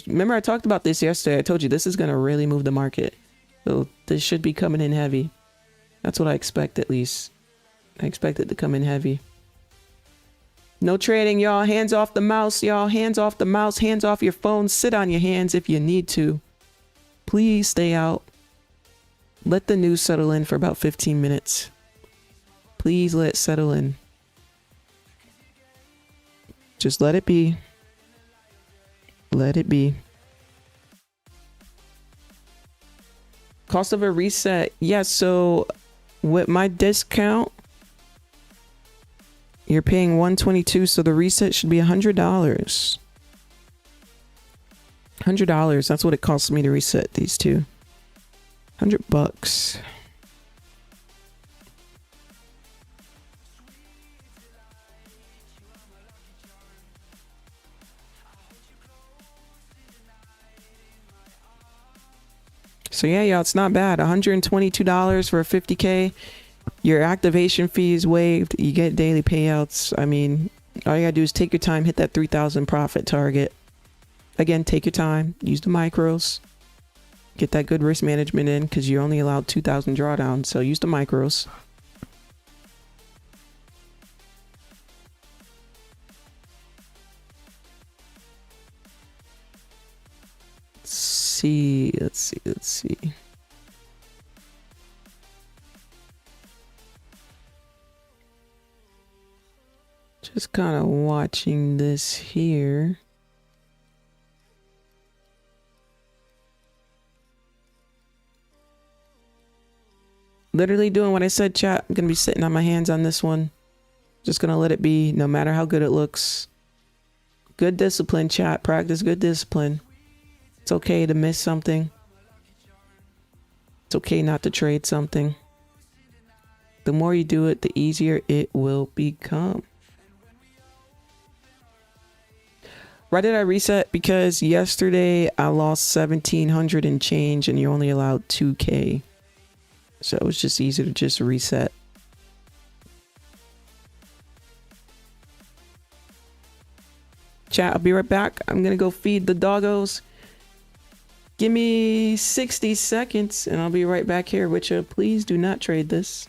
Remember I talked about this yesterday. I told you this is going to really move the market. So this should be coming in heavy. That's what I expect, at least. I expect it to come in heavy. No trading, y'all. Hands off the mouse, y'all. Hands off the mouse. Hands off your phone. Sit on your hands if you need to. Please stay out. Let the news settle in for about 15 minutes. Please let it settle in. Just let it be. Let it be. Cost of a reset. Yeah, so with my discount, you're paying $122, so the reset should be $100. $100. That's what it costs me to reset these two. $100. So yeah, y'all, it's not bad. $122 for a 50K. Your activation fee is waived. You get daily payouts. I mean, all you gotta do is take your time, hit that 3,000 profit target. Again, take your time. Use the micros. Get that good risk management in because you're only allowed 2,000 drawdowns. So use the micros. Let's see. Just kind of watching this here. Literally doing what I said, chat. I'm going to be sitting on my hands on this one. Just going to let it be, no matter how good it looks. Good discipline, chat. Practice good discipline. It's okay to miss something. It's okay not to trade something. The more you do it, the easier it will become. Why did I reset? Because yesterday I lost 1,700 and change and you're only allowed 2K. So it was just easier to just reset. Chat, I'll be right back. I'm going to go feed the doggos. Give me 60 seconds and I'll be right back here with you. Please do not trade this.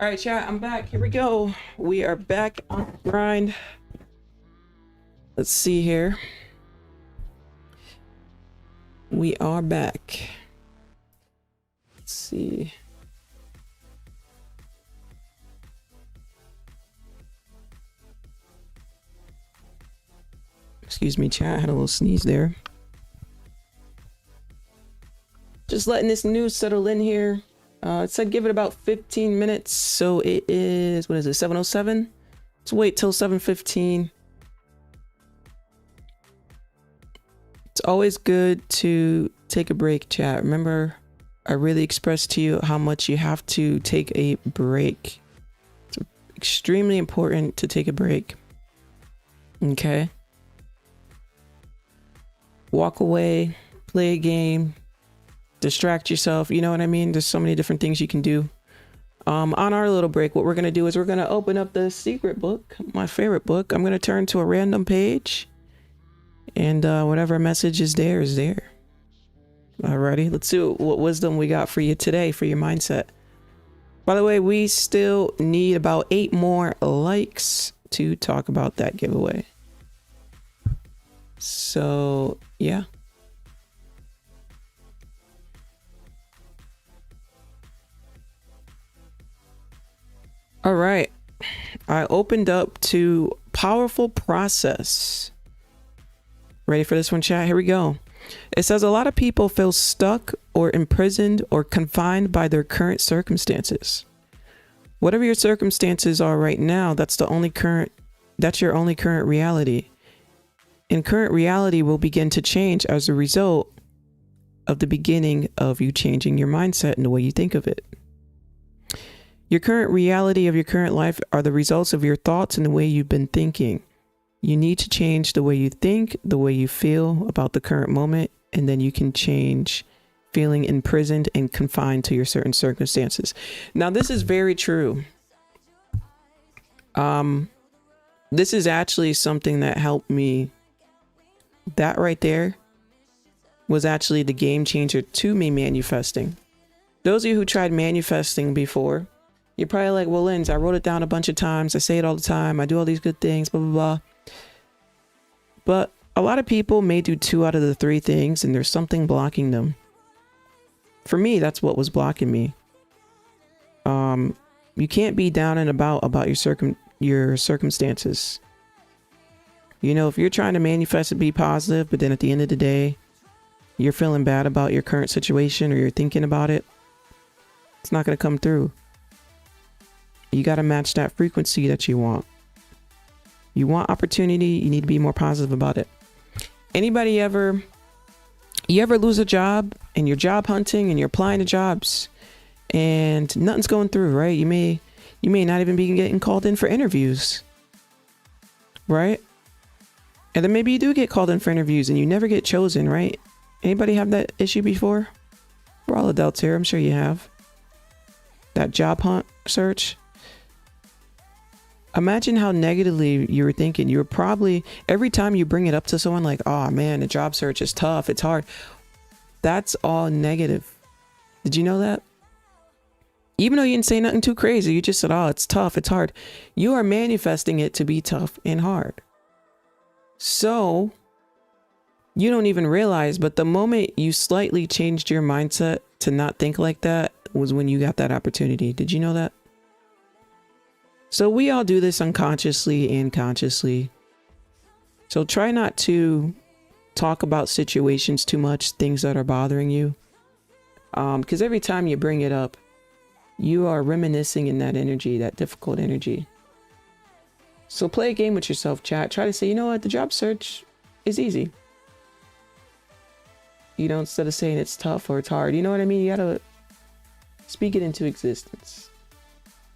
All right, chat, I'm back. Here we go. We are back on the grind. Let's see here. We are back. Let's see. Excuse me, chat. I had a little sneeze there. Just letting this news settle in here. It said give it about 15 minutes. So it is, what is it, 7:07? Let's wait till 7:15. It's always good to take a break, chat. Remember, I really expressed to you how much you have to take a break. It's extremely important to take a break. Okay? Walk away, play a game, distract yourself. You know what I mean? There's so many different things you can do. On our little break, what we're going to do is we're going to open up the secret book, my favorite book. I'm going to turn to a random page. And whatever message is there is there. Alrighty, let's see what wisdom we got for you today for your mindset. By the way, we still need about 8 more likes to talk about that giveaway. So, yeah. All right. I opened up to powerful process. Ready for this one, chat? Here we go. It says a lot of people feel stuck or imprisoned or confined by their current circumstances. Whatever your circumstances are right now, that's your only current reality. And current reality will begin to change as a result of the beginning of you changing your mindset and the way you think of it. Your current reality of your current life are the results of your thoughts and the way you've been thinking. You need to change the way you think, the way you feel about the current moment, and then you can change feeling imprisoned and confined to your certain circumstances. Now, this is very true. This is actually something that helped me. That right there was actually the game changer to me manifesting. Those of you who tried manifesting before, you're probably like, well, Linz, I wrote it down a bunch of times. I say it all the time. I do all these good things, blah, blah, blah. But a lot of people may do 2 out of the 3 things and there's something blocking them. For me, that's what was blocking me. You can't be down and about your circumstances. You know, if you're trying to manifest and be positive, but then at the end of the day, you're feeling bad about your current situation or you're thinking about it, it's not going to come through. You got to match that frequency that you want. You want opportunity, you need to be more positive about it. Anybody you ever lose a job and you're job hunting and you're applying to jobs and nothing's going through, right? You may not even be getting called in for interviews, right? And then maybe you do get called in for interviews and you never get chosen, right? Anybody have that issue before? We're all adults here. I'm sure you have. That job hunt search. Imagine how negatively you were thinking. You were probably, every time you bring it up to someone like, oh man, the job search is tough. It's hard. That's all negative. Did you know that? Even though you didn't say nothing too crazy, you just said, oh, it's tough. It's hard. You are manifesting it to be tough and hard. So you don't even realize, but the moment you slightly changed your mindset to not think like that was when you got that opportunity. Did you know that? So we all do this unconsciously and consciously. So try not to talk about situations too much, things that are bothering you. Because every time you bring it up, you are reminiscing in that energy, that difficult energy. So play a game with yourself, chat. Try to say, you know what, the job search is easy. You know, instead of saying it's tough or it's hard, you know what I mean? You gotta speak it into existence.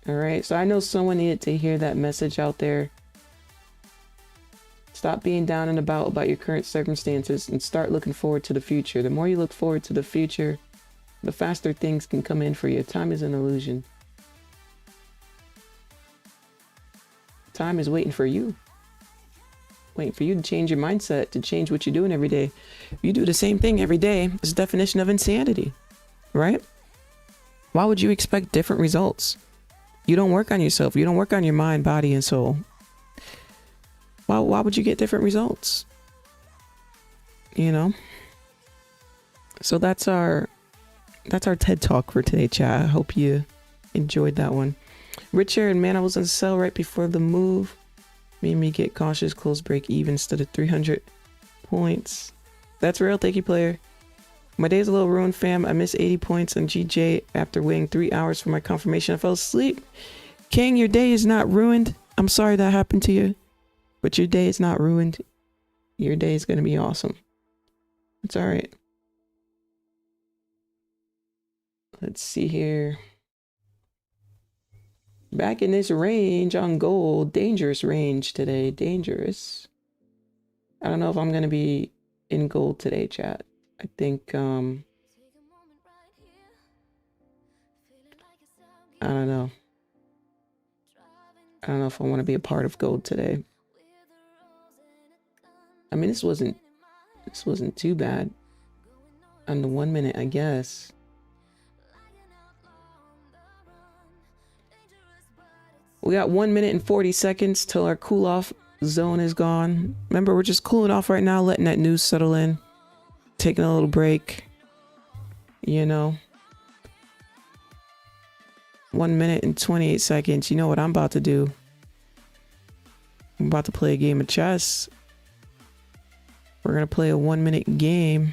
All right, so I know someone needed to hear that message out there. Stop being down and about your current circumstances and start looking forward to the future. The more you look forward to the future, the faster things can come in for you. Time is an illusion. Time is waiting for you. Waiting for you to change your mindset, to change what you're doing every day. If you do the same thing every day, it's a definition of insanity, right? Why would you expect different results? You don't work on yourself. You don't work on your mind, body, and soul. Why would you get different results? You know? So that's our TED Talk for today, chat. I hope you enjoyed that one. Richard, man, I was on sell right before the move. Made me get cautious, close break even instead of 300 points. That's real. Thank you, player. My day's a little ruined, fam. I missed 80 points on GJ after waiting 3 hours for my confirmation. I fell asleep. King, your day is not ruined. I'm sorry that happened to you, but your day is not ruined. Your day is going to be awesome. It's all right. Let's see here. Back in this range on gold. Dangerous range today. Dangerous. I don't know if I'm going to be in gold today, chat. I think, I don't know. I don't know if I want to be a part of gold today. I mean, this wasn't too bad. On the 1 minute, I guess. We got 1 minute and 40 seconds till our cool off zone is gone. Remember, we're just cooling off right now, letting that news settle in. Taking a little break, you know. 1 minute and 28 seconds. You know what I'm about to do? I'm about to play a game of chess. We're gonna play a 1 minute game.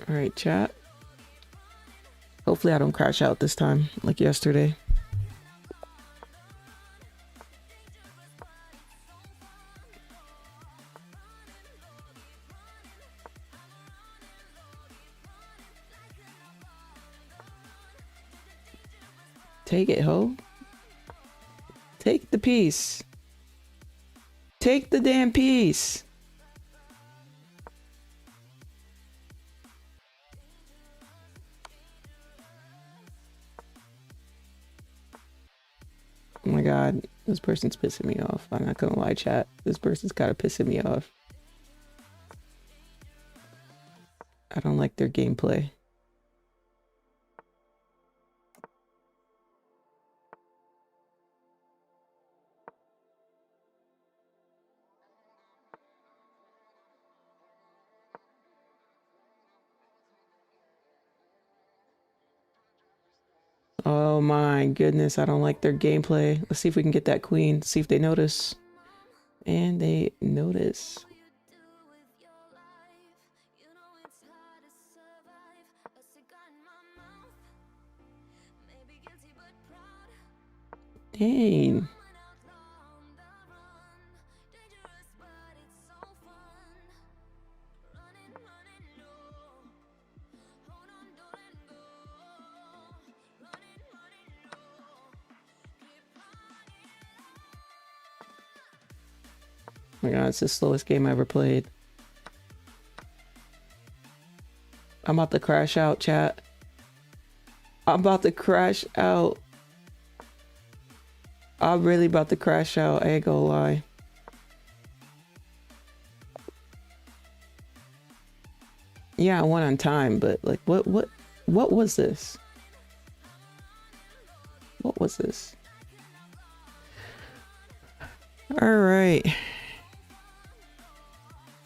All right, chat. Hopefully I don't crash out this time like yesterday. Take it, ho. Take the piece. Take the damn piece. Oh my god, this person's pissing me off. I'm not gonna lie, chat. This person's kind of pissing me off. I don't like their gameplay. Oh my goodness, I don't like their gameplay. Let's see if we can get that queen. See if they notice. And they notice. Dang. Oh my god, it's the slowest game I ever played. I'm about to crash out, chat. I'm about to crash out. I'm really about to crash out. I ain't gonna lie. Yeah, I went on time, but like, what was this? What was this? All right.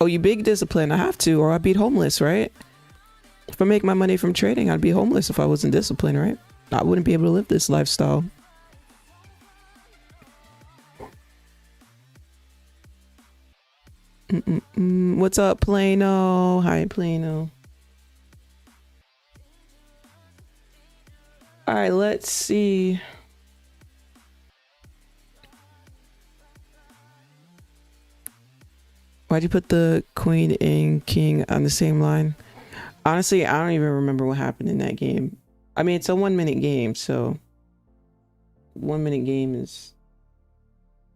Oh, you big discipline. I have to, or I'd be homeless, right? If I make my money from trading, I'd be homeless if I wasn't disciplined, right? I wouldn't be able to live this lifestyle. What's up, Plano? Hi, Plano. All right, let's see. Why'd you put the queen and king on the same line? Honestly, I don't even remember what happened in that game. I mean, it's a 1 minute game, so 1 minute game is,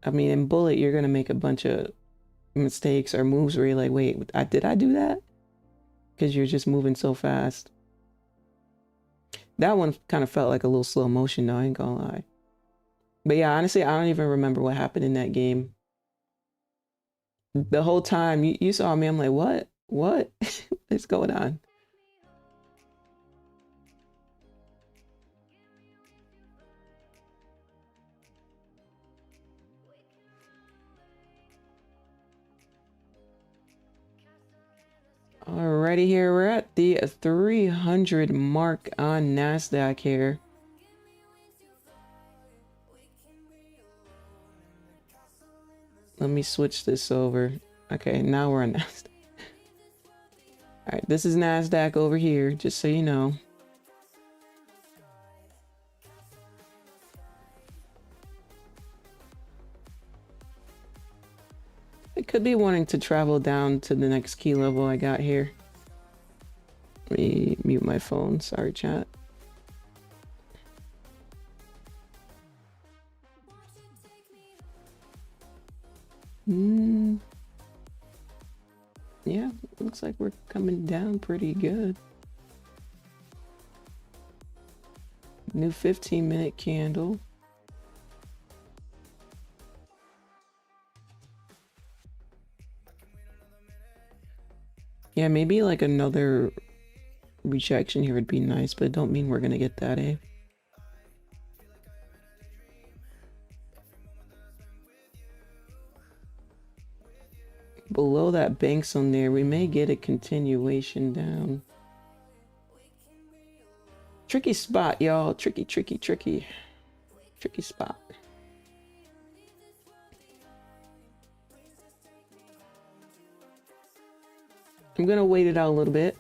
I mean, in Bullet, you're going to make a bunch of mistakes or moves where you're like, wait, did I do that? Because you're just moving so fast. That one kind of felt like a little slow motion, though, I ain't gonna lie. But yeah, honestly, I don't even remember what happened in that game. The whole time you saw me, I'm like, what? What is going on? Alrighty, here we're at the 300 mark on NASDAQ here. Let me switch this over. Okay, now we're on NASDAQ. All right, this is NASDAQ over here, just so you know. It could be wanting to travel down to the next key level I got here. Let me mute my phone. Sorry, chat. Yeah, looks like we're coming down pretty good. New 15-minute candle. Yeah, maybe like another rejection here would be nice, but it don't mean we're gonna get that, eh? Below that bank zone there, we may get a continuation down. Tricky spot, y'all. Tricky spot. I'm gonna wait it out a little bit.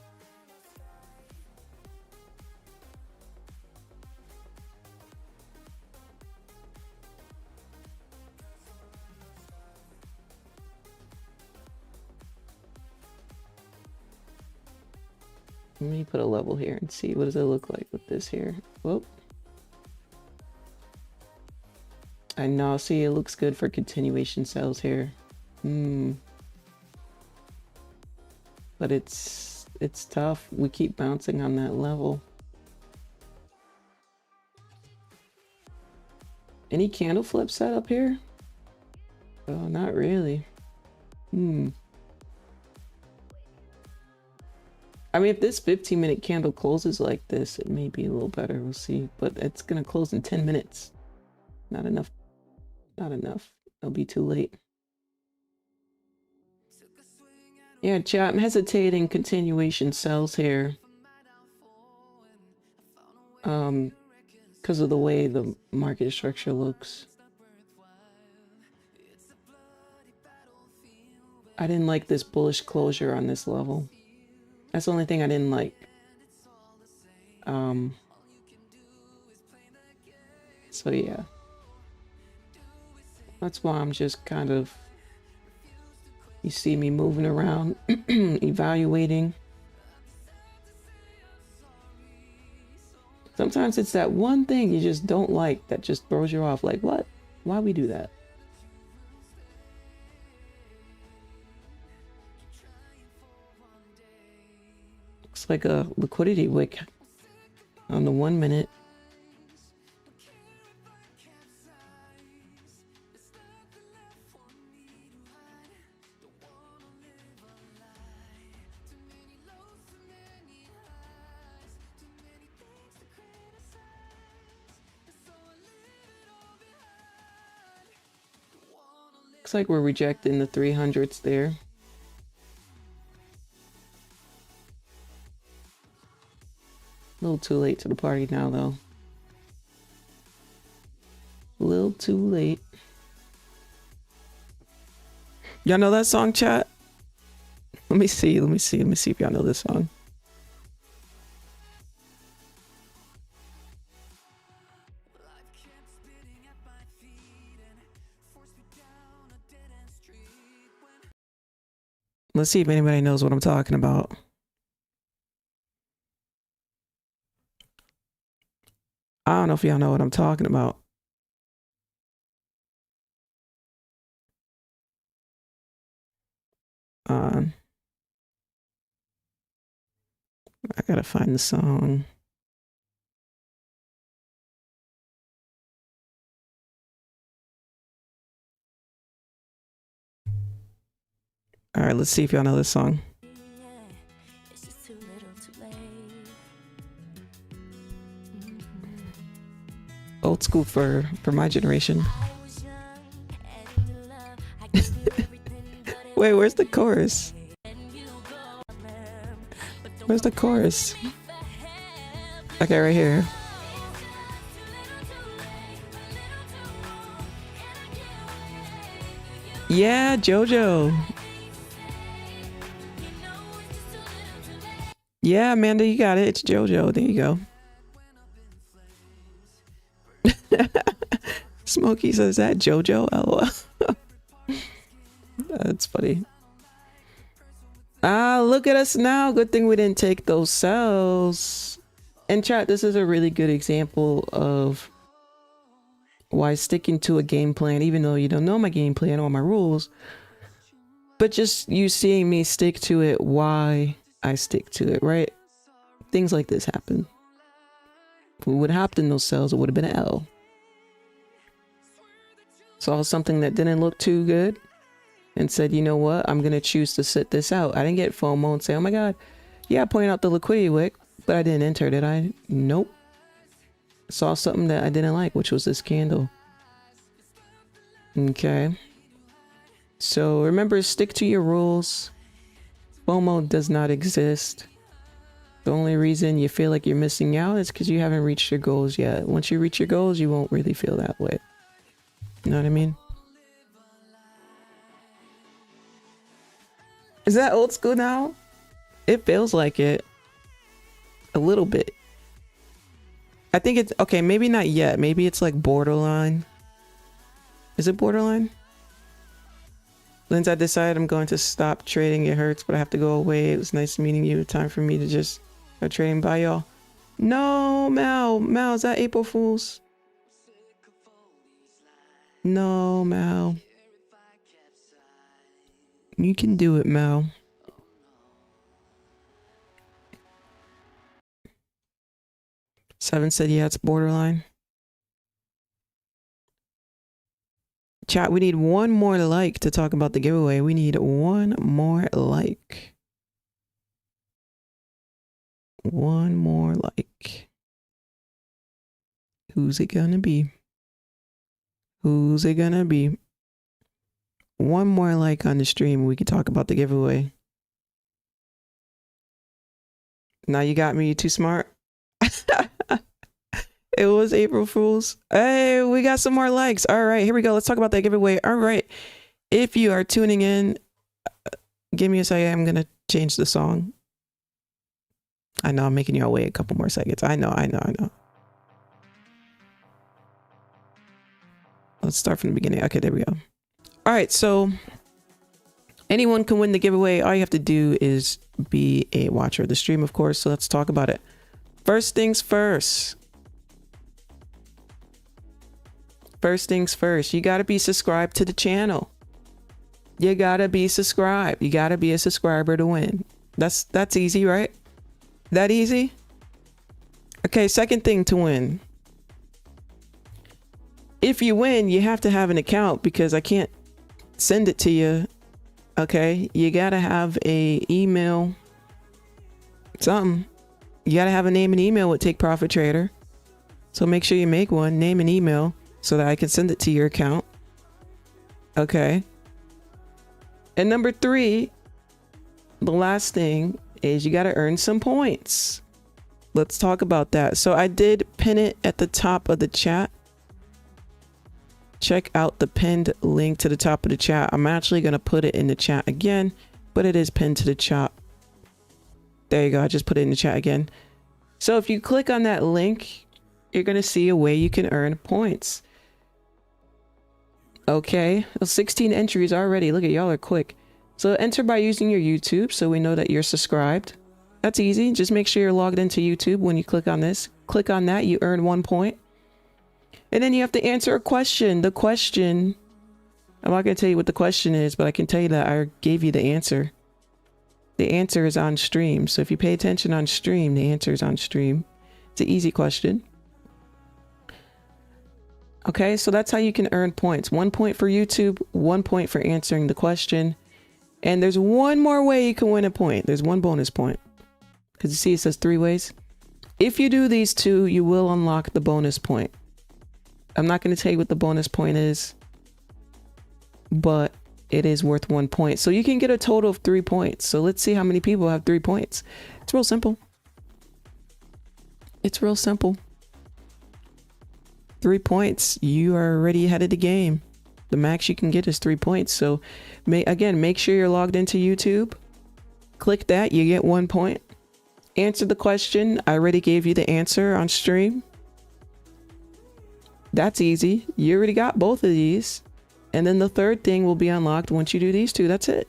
Let me put a level here and see what does it look like with this here. Whoop. I know, see, it looks good for continuation cells here. But it's tough. We keep bouncing on that level. Any candle flip set up here? Oh, not really. I mean, if this 15-minute candle closes like this, it may be a little better. We'll see. But it's gonna close in 10 minutes. Not enough. Not enough. It'll be too late. Yeah, chat, I'm hesitating continuation cells here. Because of the way the market structure looks. I didn't like this bullish closure on this level. That's the only thing I didn't like. So yeah. That's why I'm just kind of, you see me moving around, evaluating. Sometimes it's that one thing you just don't like that just throws you off. Like, what? Why we do that? Looks like a liquidity wick on the 1 minute. Looks like we're rejecting the 300s there. A little too late to the party now, though. A little too late. Y'all know that song, chat? Let me see if y'all know this song. Let's see if anybody knows what I'm talking about. I don't know if y'all know what I'm talking about. I gotta find the song. All right, let's see if y'all know this song. Old school for my generation. Wait, where's the chorus? Where's the chorus? Okay, right here. Yeah, JoJo. Yeah, Amanda, you got it. It's JoJo. There you go. Smokey says that JoJo. LOL. That's funny. Ah, look at us now. Good thing we didn't take those cells. And chat, this is a really good example of why sticking to a game plan, even though you don't know my game plan or my rules, but just you seeing me stick to it, why I stick to it, right? Things like this happen. If we would have hopped in those cells, it would have been an L. Saw something that didn't look too good and said, you know what, I'm going to choose to sit this out. I didn't get FOMO and say, oh my God, yeah, I pointed out the liquidity wick, but I didn't enter, did I? Nope. Saw something that I didn't like, which was this candle. Okay. So remember, stick to your rules. FOMO does not exist. The only reason you feel like you're missing out is because you haven't reached your goals yet. Once you reach your goals, you won't really feel that way. You know what I mean? Is that old school now? It feels like it. A little bit. I think it's okay, maybe not yet. Maybe it's like borderline. Is it borderline? Linz, I decided I'm going to stop trading. It hurts, but I have to go away. It was nice meeting you. Time for me to just go trading. Bye, y'all. No, Mal. Mal, is that April Fool's? No, Mal. You can do it, Mal. Seven said, yeah, it's borderline. Chat, we need one more like to talk about the giveaway. We need one more like. One more like. Who's it gonna be? Who's it gonna be? One more like on the stream, we can talk about the giveaway. Now you got me, you too smart. It was April Fool's. Hey, we got some more likes. All right, here we go. Let's talk about that giveaway. All right. If you are tuning in, give me a second. I'm going to change the song. I know I'm making y'all wait a couple more seconds. I know. Let's start from the beginning. Okay, there we go. All right, so anyone can win the giveaway. All you have to do is be a watcher of the stream, of course. So let's talk about it. First things first. First things first, you got to be subscribed to the channel. You got to be subscribed. You got to be a subscriber to win. That's easy, right? That easy? Okay, second thing to win. If you win, you have to have an account because I can't send it to you. Okay, you got to have a email, something. You got to have a name and email with Take Profit Trader. So make sure you make one, name and email, so that I can send it to your account. Okay. And number 3, the last thing is you got to earn some points. Let's talk about that. So I did pin it at the top of the chat. Check out the pinned link to the top of the chat. I'm actually going to put it in the chat again, but it is pinned to the chat. There you go. I just put it in the chat again. So if you click on that link, you're going to see a way you can earn points. Okay, 16 entries already. Look at y'all are quick. So enter by using your YouTube so we know that you're subscribed. That's easy. Just make sure you're logged into YouTube when you click on this. Click on that, you earn 1 point. And then you have to answer a question. The question, I'm not going to tell you what the question is, but I can tell you that I gave you the answer. The answer is on stream. So if you pay attention on stream, the answer is on stream. It's an easy question. Okay, so that's how you can earn points. 1 point for YouTube, 1 point for answering the question. And there's one more way you can win a point. There's one bonus point. Because you see it says 3 ways. If you do these 2, you will unlock the bonus point. I'm not going to tell you what the bonus point is, but it is worth 1 point. So you can get a total of 3 points. So let's see how many people have 3 points. It's real simple. It's real simple. 3 points. You are already ahead of the game. The max you can get is 3 points. So again, make sure you're logged into YouTube. Click that. You get 1 point. Answer the question. I already gave you the answer on stream. That's easy. You already got both of these. And then the third thing will be unlocked once you do these 2. That's it.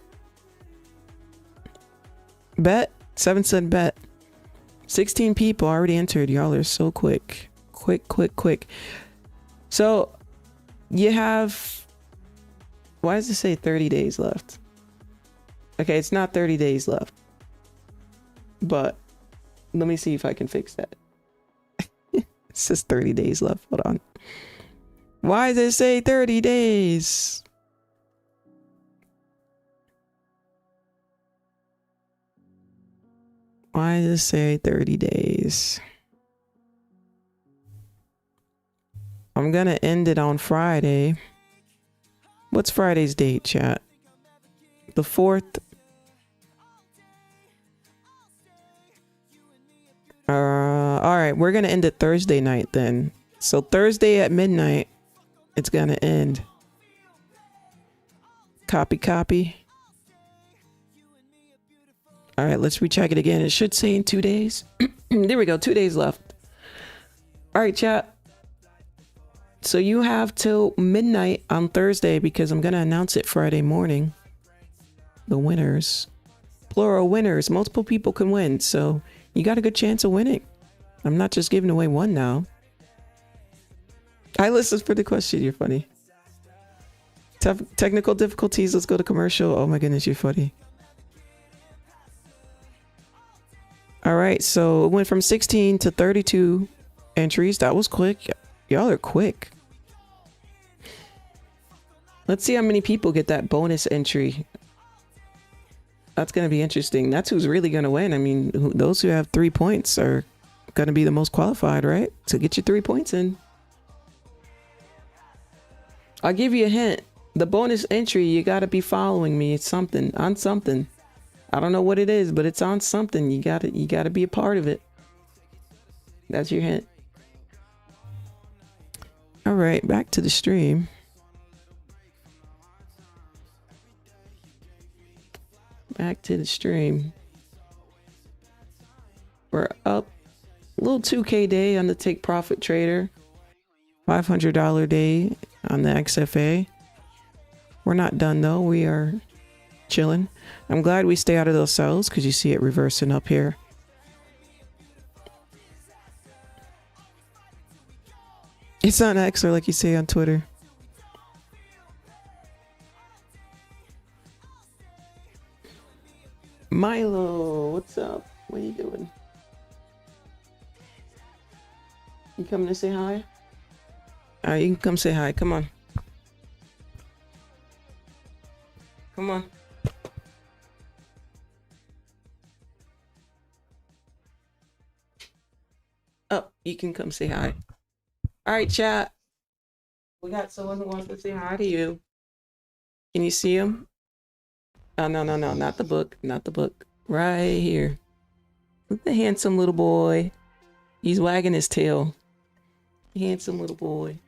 Bet. 7 said bet. 16 people already entered. Y'all are so quick. Quick. So you have... Why does it say 30 days left? Okay, it's not 30 days left. But let me see if I can fix that. It says 30 days left. Hold on. Why does it say 30 days? Why does it say 30 days? I'm gonna end it on Friday. What's Friday's date, chat? The 4th. All right, we're gonna end it Thursday night then. So Thursday at midnight, it's gonna end. Copy. All right, let's recheck it again. It should say in 2 days. There we go, 2 days left. All right, chat. So you have till midnight on Thursday because I'm gonna announce it Friday morning. The winners. Plural winners. Multiple people can win, so you got a good chance of winning. I'm not just giving away one now. I listened for the question. You're funny. Technical difficulties. Let's go to commercial. Oh my goodness, you're funny. All right, so it went from 16 to 32 entries. That was quick. Y'all are quick. Let's see how many people get that bonus entry. That's going to be interesting. That's who's really going to win. I mean, those who have 3 points are going to be the most qualified, right? So get your 3 points in. I'll give you a hint. The bonus entry, you got to be following me. It's something, on something. I don't know what it is, but it's on something. You got to be a part of it. That's your hint. All right, back to the stream. Back to the stream. We're up a little 2K day on the Take Profit Trader. $500 day on the XFA. We're not done though. We are chilling. I'm glad we stay out of those cells because you see it reversing up here. It's on X, or like you say on Twitter. Milo, what's up? What are you doing? You coming to say hi? Alright, you can come say hi. Come on. Come on. Oh, you can come say hi. Alright, chat. We got someone who wants to say hi to you. Can you see him? Oh, no, not the book. Not the book. Right here. Look at the handsome little boy. He's wagging his tail. Handsome little boy.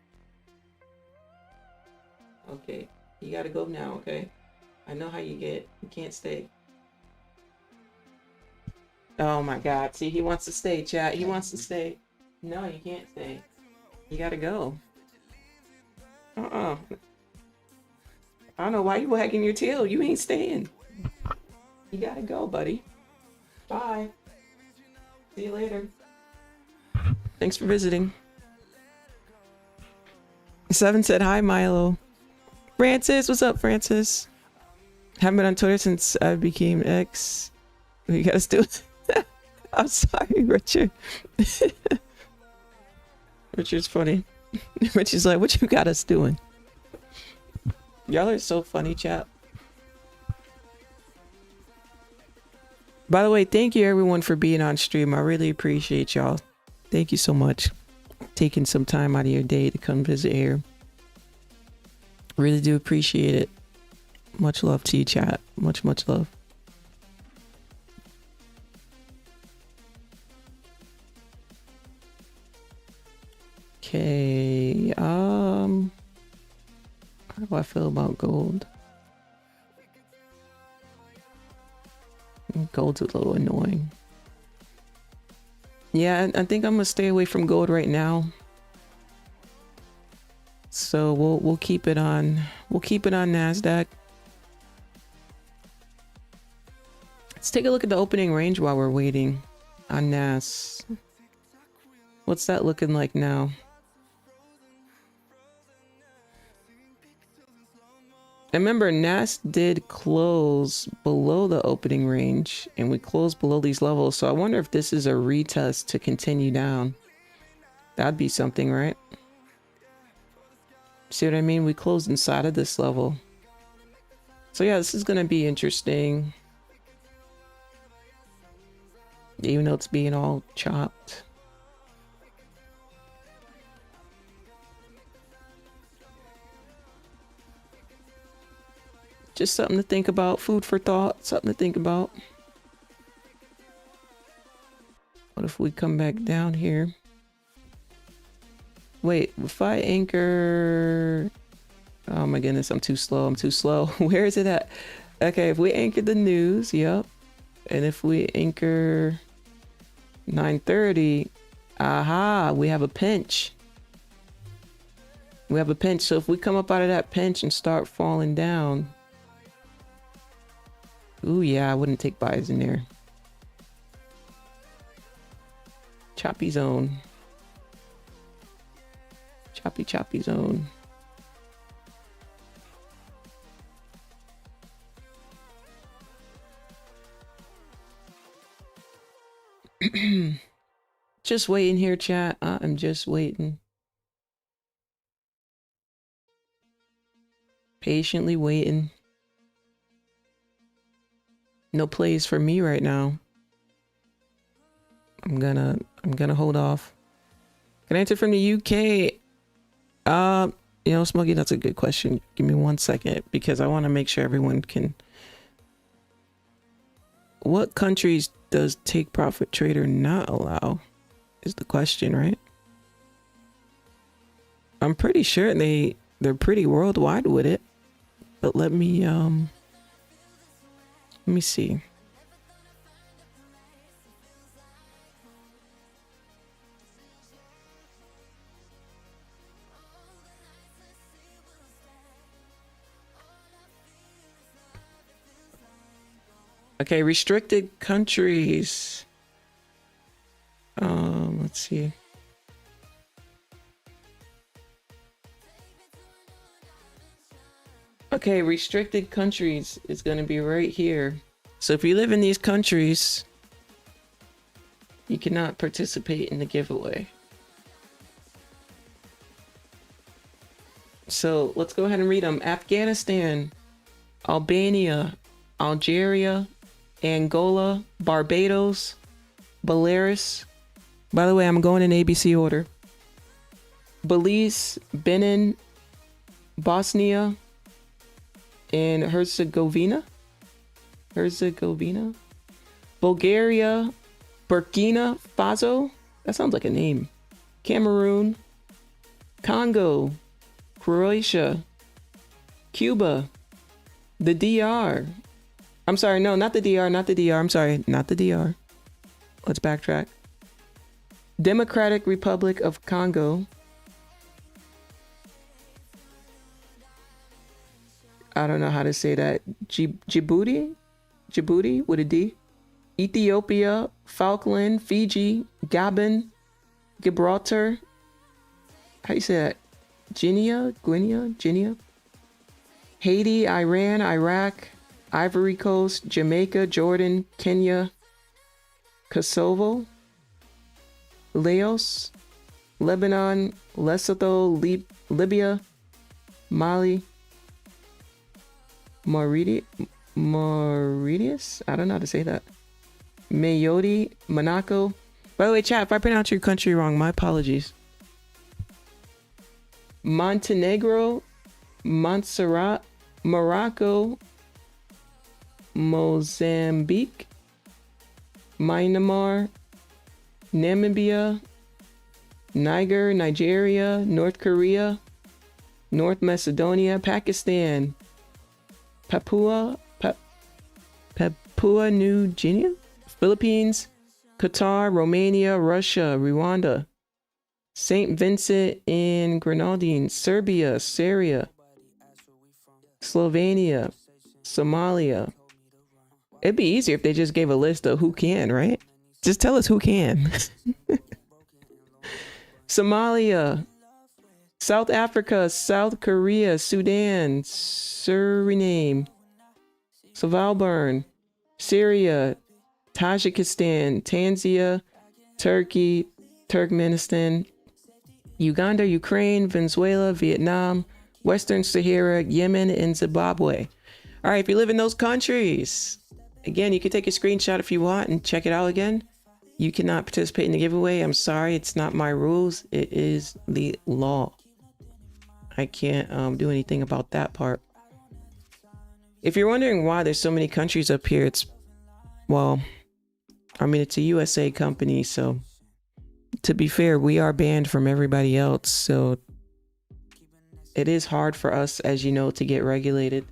Okay. You gotta go now, okay? I know how you get. You can't stay. Oh my god. See, he wants to stay, chat. He wants to stay. No, you can't stay. You gotta go. I don't know why you wagging your tail. You ain't staying. You gotta go, buddy. Bye. See you later. Thanks for visiting. 7 said hi, Milo. Francis, what's up, Francis? Haven't been on Twitter since I became X. You gotta still. I'm sorry, Richard. Richard's funny. Richard's like, what you got us doing? Y'all are so funny, chat. By the way, thank you everyone for being on stream. I really appreciate y'all. Thank you so much. Taking some time out of your day to come visit here. Really do appreciate it. Much love to you, chat. Much love. Okay, how do I feel about gold? Gold's a little annoying. Yeah, I think I'm gonna stay away from gold right now. So we'll keep it on NASDAQ. Let's take a look at the opening range while we're waiting on NAS. What's that looking like now? I remember NAS did close below the opening range and we closed below these levels. So I wonder if this is a retest to continue down. That'd be something, right? See what I mean? We closed inside of this level. So yeah, this is going to be interesting. Even though it's being all chopped. Just something to think about. Food for thought. Something to think about. What if we come back down here? Wait, if I anchor... Oh my goodness, I'm too slow. Where is it at? Okay, if we anchor the news, yep. And if we anchor 9:30, aha, we have a pinch. So if we come up out of that pinch and start falling down... Ooh, yeah, I wouldn't take buys in there. Choppy zone. Choppy zone. Just waiting here, chat. I'm just waiting. Patiently waiting. No plays for me right now. I'm gonna hold off. Can I answer from the UK? You know, Smokey, that's a good question. Give me 1 second because I want to make sure everyone can. What countries does take profit trader not allow? Is the question, right? I'm pretty sure they're pretty worldwide with it. But let me see. Okay, restricted countries. Let's see. Okay, restricted countries is going to be right here. So if you live in these countries, you cannot participate in the giveaway. So let's go ahead and read them. Afghanistan, Albania, Algeria, Angola, Barbados, Belarus. By the way, I'm going in ABC order. Belize, Benin, Bosnia, and Herzegovina. Bulgaria, Burkina Faso. That sounds like a name. Cameroon, Congo, Croatia, Cuba, the DR. I'm sorry, no, not the DR. I'm sorry, not the DR. Let's backtrack. Democratic Republic of Congo. I don't know how to say that. Djibouti with a D. Ethiopia, Falkland, Fiji, Gabon, Gibraltar. How you say that? Guinea. Haiti, Iran, Iraq, Ivory Coast, Jamaica, Jordan, Kenya, Kosovo, Laos, Lebanon, Lesotho, Libya, Mali, Mauritius? I don't know how to say that. Mayotte, Monaco. By the way, chat, if I pronounce your country wrong, my apologies. Montenegro, Montserrat, Morocco, Mozambique, Myanmar, Namibia, Niger, Nigeria, North Korea, North Macedonia, Pakistan, Papua New Guinea, Philippines, Qatar, Romania, Russia, Rwanda, St. Vincent and Grenadines, Serbia, Syria, Slovenia, Somalia. It'd be easier if they just gave a list of who can, right? Just tell us who can. Somalia, South Africa, South Korea, Sudan, Suriname, Svalbard, Syria, Tajikistan, Tanzania, Turkey, Turkmenistan, Uganda, Ukraine, Venezuela, Vietnam, Western Sahara, Yemen, and Zimbabwe. All right, if you live in those countries, again, you can take a screenshot if you want and check it out again. You cannot participate in the giveaway. I'm sorry, it's not my rules. It is the law. I can't do anything about that part. If you're wondering why there's so many countries up here, it's, well, I mean, it's a USA company, so to be fair, we are banned from everybody else, so it is hard for us, as you know, to get regulated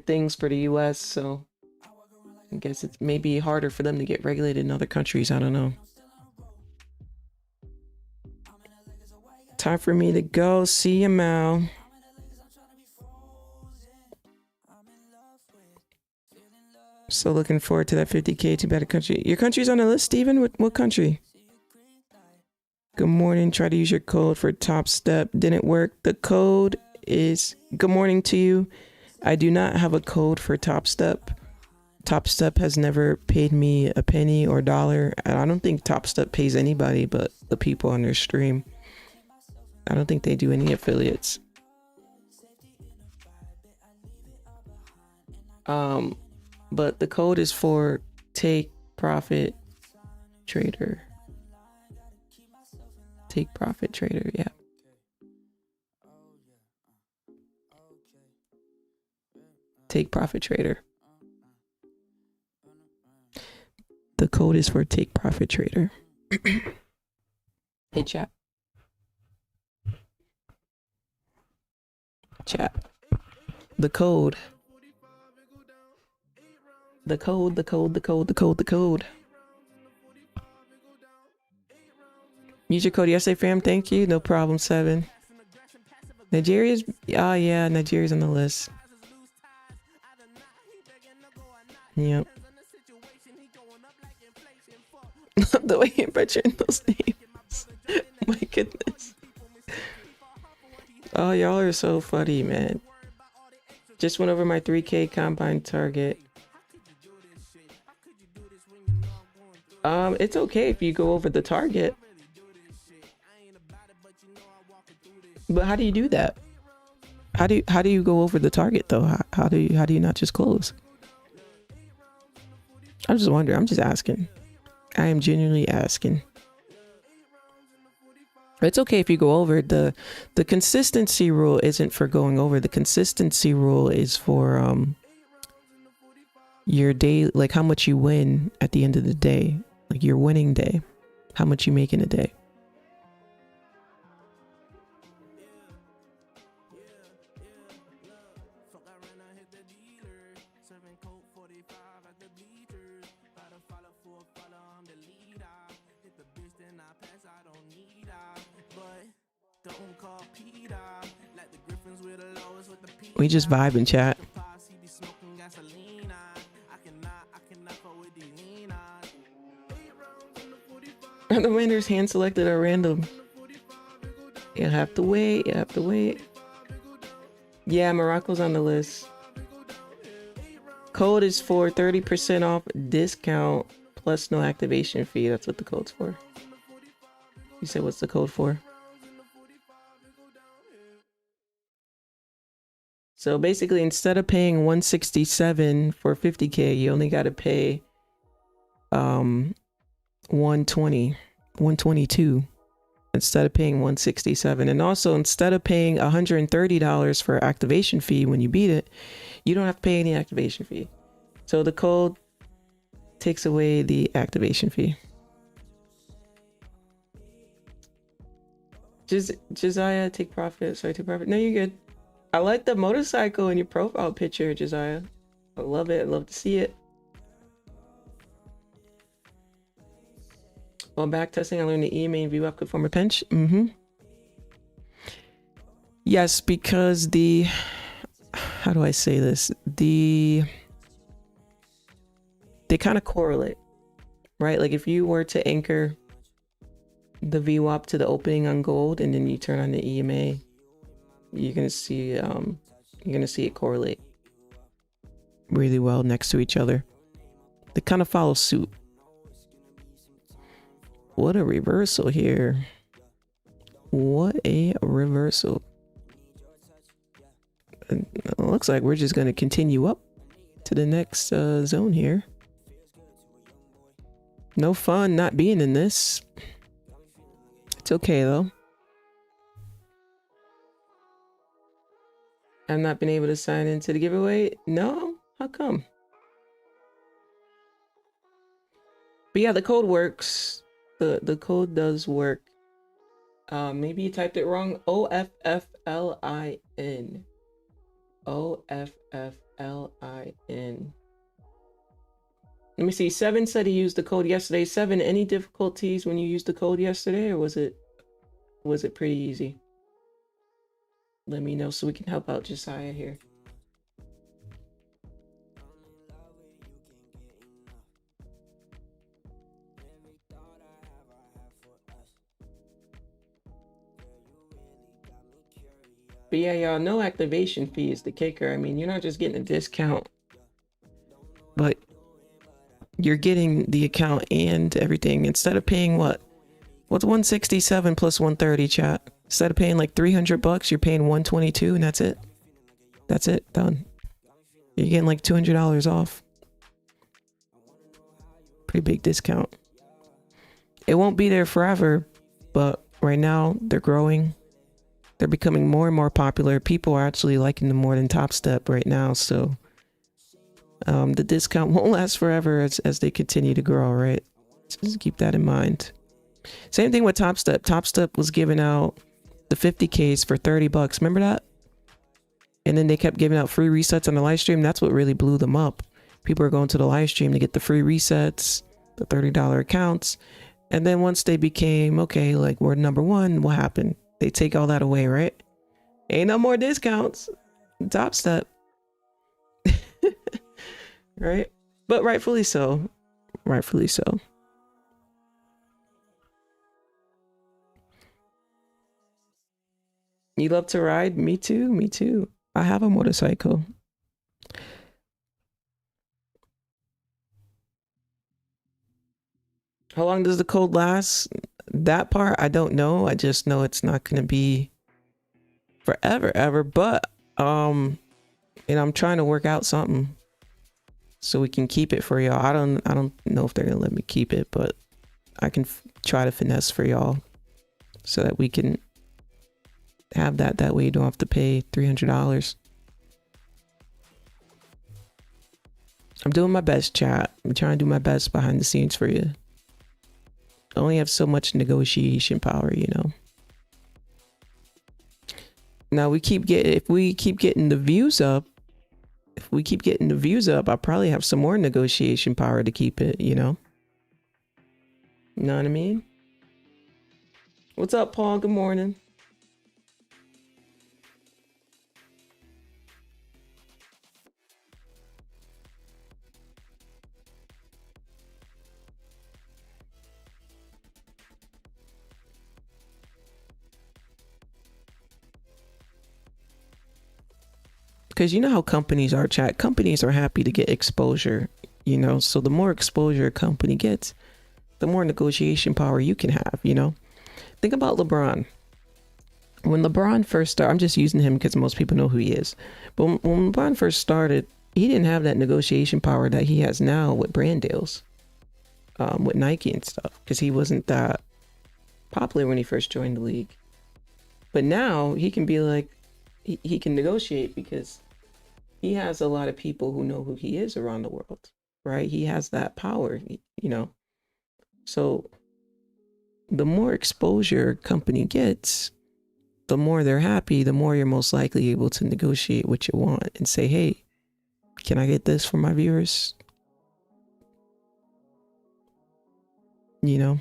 things for the US, so I guess it's maybe harder for them to get regulated in other countries. I don't know. Time for me to go. See you, Mal. So looking forward to that 50K to better country. Your country's on the list, Steven? What country? Good morning. Try to use your code for Topstep. Didn't work. The code is good morning to you. I do not have a code for Topstep. Topstep has never paid me a penny or dollar. And I don't think Topstep pays anybody but the people on their stream. I don't think they do any affiliates. But the code is for Take Profit Trader. Take Profit Trader, yeah. Take Profit Trader. The code is for Take Profit Trader. Hey, chat. Chat. The code. The code. Use your code yesterday, fam. Thank you. No problem, 7. Nigeria's, oh yeah, Nigeria's on the list. Yep. The way you're butchering those names. My goodness. Oh, y'all are so funny, man. Just went over my 3K combine target. It's okay if you go over the target. But how do you do that? How do you go over the target though? How do you not just close? I'm just wondering. I'm just asking. I am genuinely asking. It's okay if you go over. The consistency rule isn't for going over. The consistency rule is for your day, like how much you win at the end of the day, like your winning day, how much you make in a day. We just vibe and chat. Are the winners hand selected or random? You have to wait. Yeah, Morocco's on the list. Code is for 30% off discount plus no activation fee. That's what the code's for. You said what's the code for? So basically, instead of paying $167 for 50K, you only got to pay 120, 122 instead of paying 167. And also, instead of paying $130 for activation fee when you beat it, you don't have to pay any activation fee. So the code takes away the activation fee. Josiah, take profit. Sorry, take profit. No, you're good. I like the motorcycle in your profile picture, Josiah. I love it. I love to see it. While back testing, I learned the EMA and VWAP could form a pinch. Yes, because how do I say this? They kind of correlate, right? Like if you were to anchor the VWAP to the opening on gold and then you turn on the EMA, you're gonna see it correlate really well next to each other. They kind of follow suit. What a reversal here. What a reversal. And it looks like we're just gonna continue up to the next zone here. No fun not being in this. It's okay though. I've not been able to sign into the giveaway. No? How come? But yeah, the code works. The code does work. Maybe you typed it wrong. OFFLIN. OFFLIN. Let me see. 7 said he used the code yesterday. 7, any difficulties when you used the code yesterday, or was it pretty easy? Let me know so we can help out Josiah here. But yeah, y'all, no activation fee is the kicker. I mean, you're not just getting a discount, but you're getting the account and everything. Instead of paying what's 167 plus 130, chat? Instead of paying like $300, you're paying 122, and that's it. That's it, done. You're getting like $200 off. Pretty big discount. It won't be there forever, but right now they're growing. They're becoming more and more popular. People are actually liking them more than Topstep right now. So the discount won't last forever as they continue to grow, right? So just keep that in mind. Same thing with Topstep. Topstep was giving out the 50Ks for $30. Remember that? And then they kept giving out free resets on the live stream. That's what really blew them up. People are going to the live stream to get the free resets, the $30 accounts. And then once they became, okay, like we're number one, what happened? They take all that away, right? Ain't no more discounts. Topstep. Right? But rightfully so. Rightfully so. You love to ride? Me too. Me too. I have a motorcycle. How long does the code last? That part, I don't know. I just know it's not going to be forever, ever. But, and I'm trying to work out something so we can keep it for y'all. I don't know if they're going to let me keep it, but I can try to finesse for y'all so that we can have that. That way you don't have to pay $300. I'm doing my best, chat. I'm trying to do my best behind the scenes for you. I only have so much negotiation power, you know. Now if we keep getting the views up, I probably have some more negotiation power to keep it, you know. You know what I mean? What's up, Paul? Good morning. Because you know how companies are, chat. Companies are happy to get exposure, you know. So the more exposure a company gets, the more negotiation power you can have, you know. Think about LeBron. When LeBron first started, I'm just using him because most people know who he is. But when LeBron first started, he didn't have that negotiation power that he has now with brand deals. with Nike and stuff, because he wasn't that popular when he first joined the league. But now he can be like, he can negotiate because he has a lot of people who know who he is around the world, right? He has that power, you know. So the more exposure a company gets, the more they're happy, the more you're most likely able to negotiate what you want and say, hey, can I get this for my viewers? You know?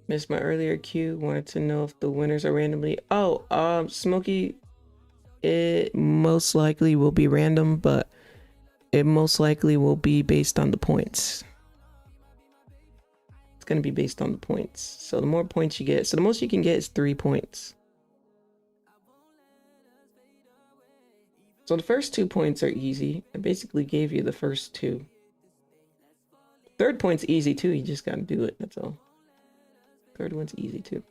Missed my earlier cue. Wanted to know if the winners are randomly. Oh, Smokey, it most likely will be random, but it most likely will be based on the points. It's going to be based on the points. So the more points you get, so the most you can get is 3 points. So the first 2 points are easy. I basically gave you the first 2. Third point's easy too. You just got to do it. That's all. Third one's easy too.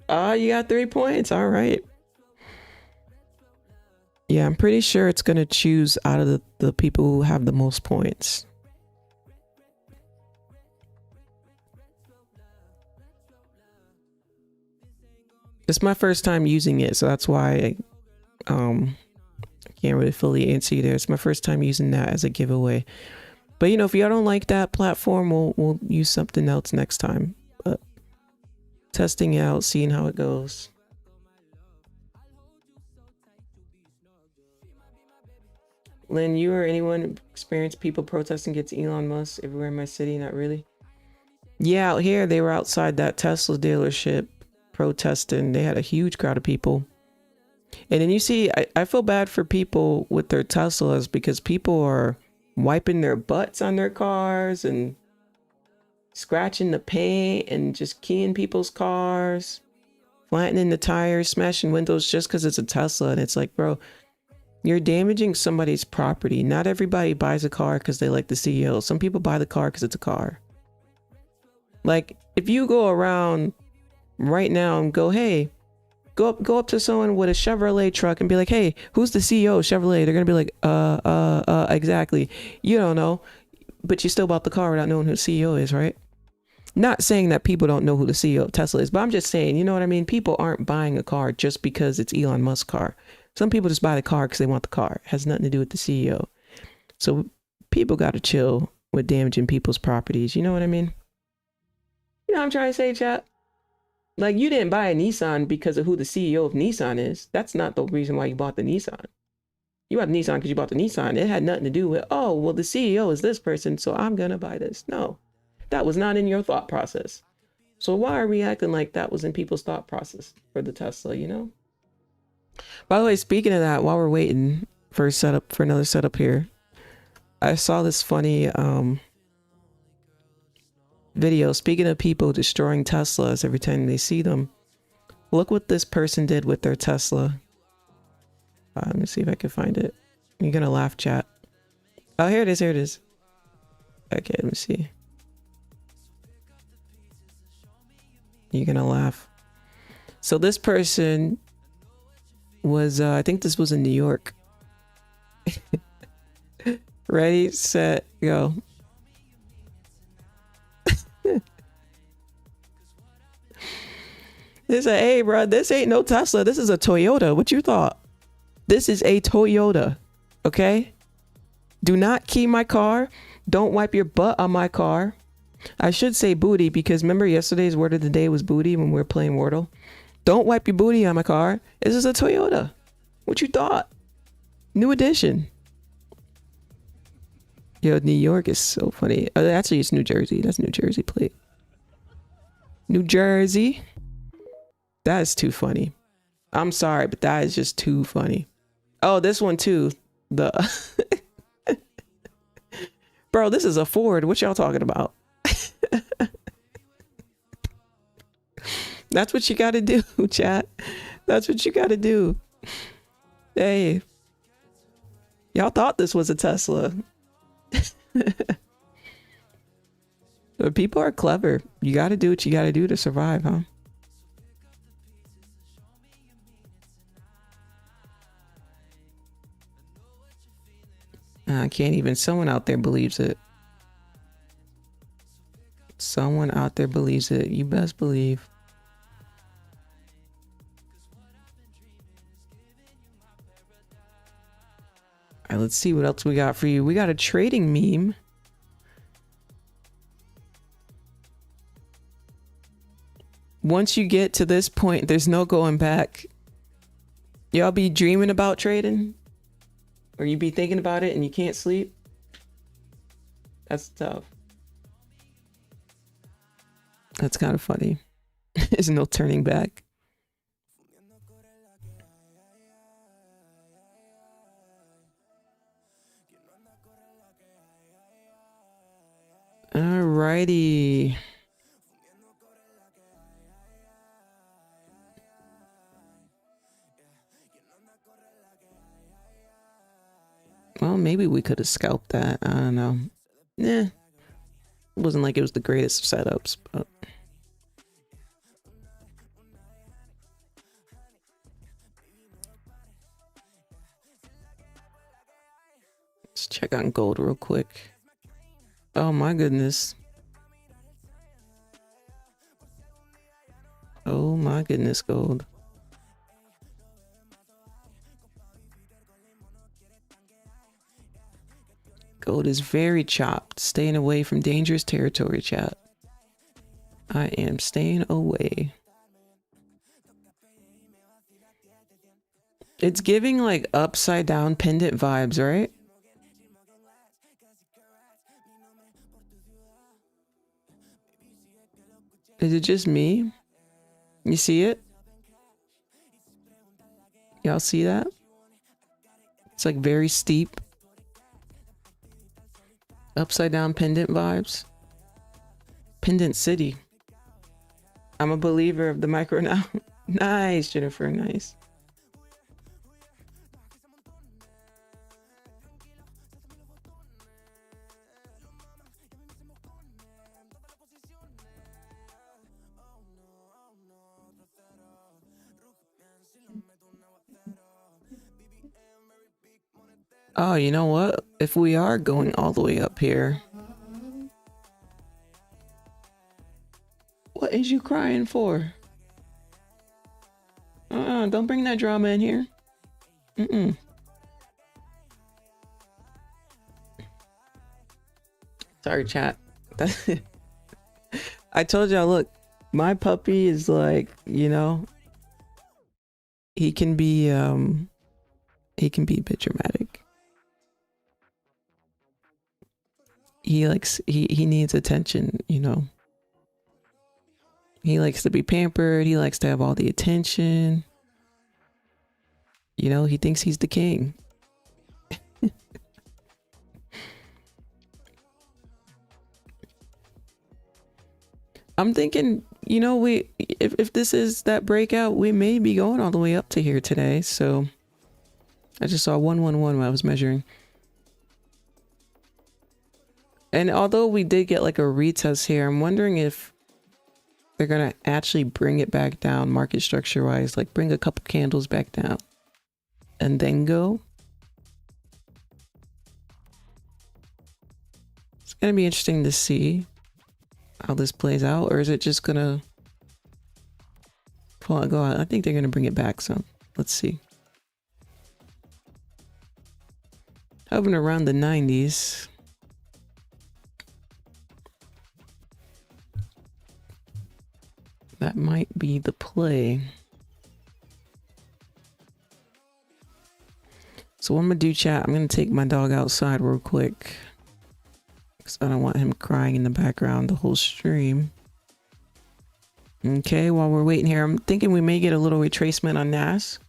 You got 3 points. All right. Yeah, I'm pretty sure it's going to choose out of the people who have the most points. It's my first time using it, so that's why I can't really fully answer you there. It's my first time using that as a giveaway. But you know, if y'all don't like that platform, we'll use something else next time. But testing it out, seeing how it goes. Lynn, you or anyone experienced people protesting against Elon Musk everywhere in my city? Not really. Yeah, out here they were outside that Tesla dealership protesting. They had a huge crowd of people. And then you see, I feel bad for people with their Teslas because people are wiping their butts on their cars and scratching the paint and just keying people's cars, flattening the tires, smashing windows just because it's a Tesla. And it's like, bro, you're damaging somebody's property. Not everybody buys a car because they like the CEO. Some people buy the car because it's a car. Like, if you go around right now and go, hey, go up to someone with a Chevrolet truck and be like, hey, who's the CEO of Chevrolet? They're gonna be like, exactly. You don't know, but you still bought the car without knowing who the CEO is, right? Not saying that people don't know who the CEO of Tesla is, but I'm just saying, you know what I mean? People aren't buying a car just because it's Elon Musk's car. Some people just buy the car because they want the car. It has nothing to do with the CEO. So people got to chill with damaging people's properties. You know what I mean? You know what I'm trying to say, chat? Like, you didn't buy a Nissan because of who the CEO of Nissan is. That's not the reason why you bought the Nissan. You bought the Nissan because you bought the Nissan. It had nothing to do with, oh, well, the CEO is this person, so I'm going to buy this. No, that was not in your thought process. So why are we acting like that was in people's thought process for the Tesla, you know? By the way, speaking of that, while we're waiting for another setup here, I saw this funny video. Speaking of people destroying Teslas every time they see them, look what this person did with their Tesla. Let me see if I can find it. You're gonna laugh, chat. Oh, here it is. Okay, let me see. You're gonna laugh. So this person was, I think this was in New York. Ready, set, go. They said, hey, bro, this ain't no Tesla. This is a Toyota. What you thought? This is a Toyota. Okay? Do not key my car. Don't wipe your butt on my car. I should say booty because remember yesterday's word of the day was booty when we were playing Wordle. Don't wipe your booty on my car. This is a Toyota. What you thought? New edition. Yo, New York is so funny. Actually, it's New Jersey. That's New Jersey plate. New Jersey. That is too funny. I'm sorry, but that is just too funny. Oh, this one too. Bro, this is a Ford. What y'all talking about? That's what you got to do, chat. That's what you got to do. Hey, y'all thought this was a Tesla. But people are clever. You got to do what you got to do to survive, huh? I can't even. Someone out there believes it. Someone out there believes it. You best believe. All right, let's see what else we got for you. We got a trading meme. Once you get to this point, there's no going back. Y'all be dreaming about trading? Or you be thinking about it and you can't sleep? That's tough. That's kind of funny. There's no turning back. Alrighty. Well, maybe we could have scalped that. I don't know. It wasn't like it was the greatest of setups, but... Let's check on gold real quick. Oh my goodness. Oh my goodness, gold. Gold is very chopped. Staying away from dangerous territory, chat. I am staying away. It's giving like upside down pendant vibes, right? Is it just me? You see it? Y'all see that? It's like very steep. Upside down pendant vibes. Pendant City. I'm a believer of the micro now. Nice, Jennifer, nice. Oh, you know what? If we are going all the way up here, what is you crying for? Don't bring that drama in here. Sorry, chat. I told y'all, look, my puppy is like, you know, he can be a bit dramatic. He needs attention, you know. He likes to be pampered. He likes to have all the attention. You know, he thinks he's the king. I'm thinking, you know, if this is that breakout, we may be going all the way up to here today. So I just saw 111 when I was measuring. And although we did get like a retest here, I'm wondering if they're going to actually bring it back down market structure wise, like bring a couple candles back down and then go. It's going to be interesting to see how this plays out, or is it just going to go out? I think they're going to bring it back some. Let's see. Hovering around the 90s. That might be the play. So what I'm gonna do, chat, I'm gonna take my dog outside real quick because I don't want him crying in the background the whole stream. Okay, while we're waiting here, I'm thinking we may get a little retracement on NAS.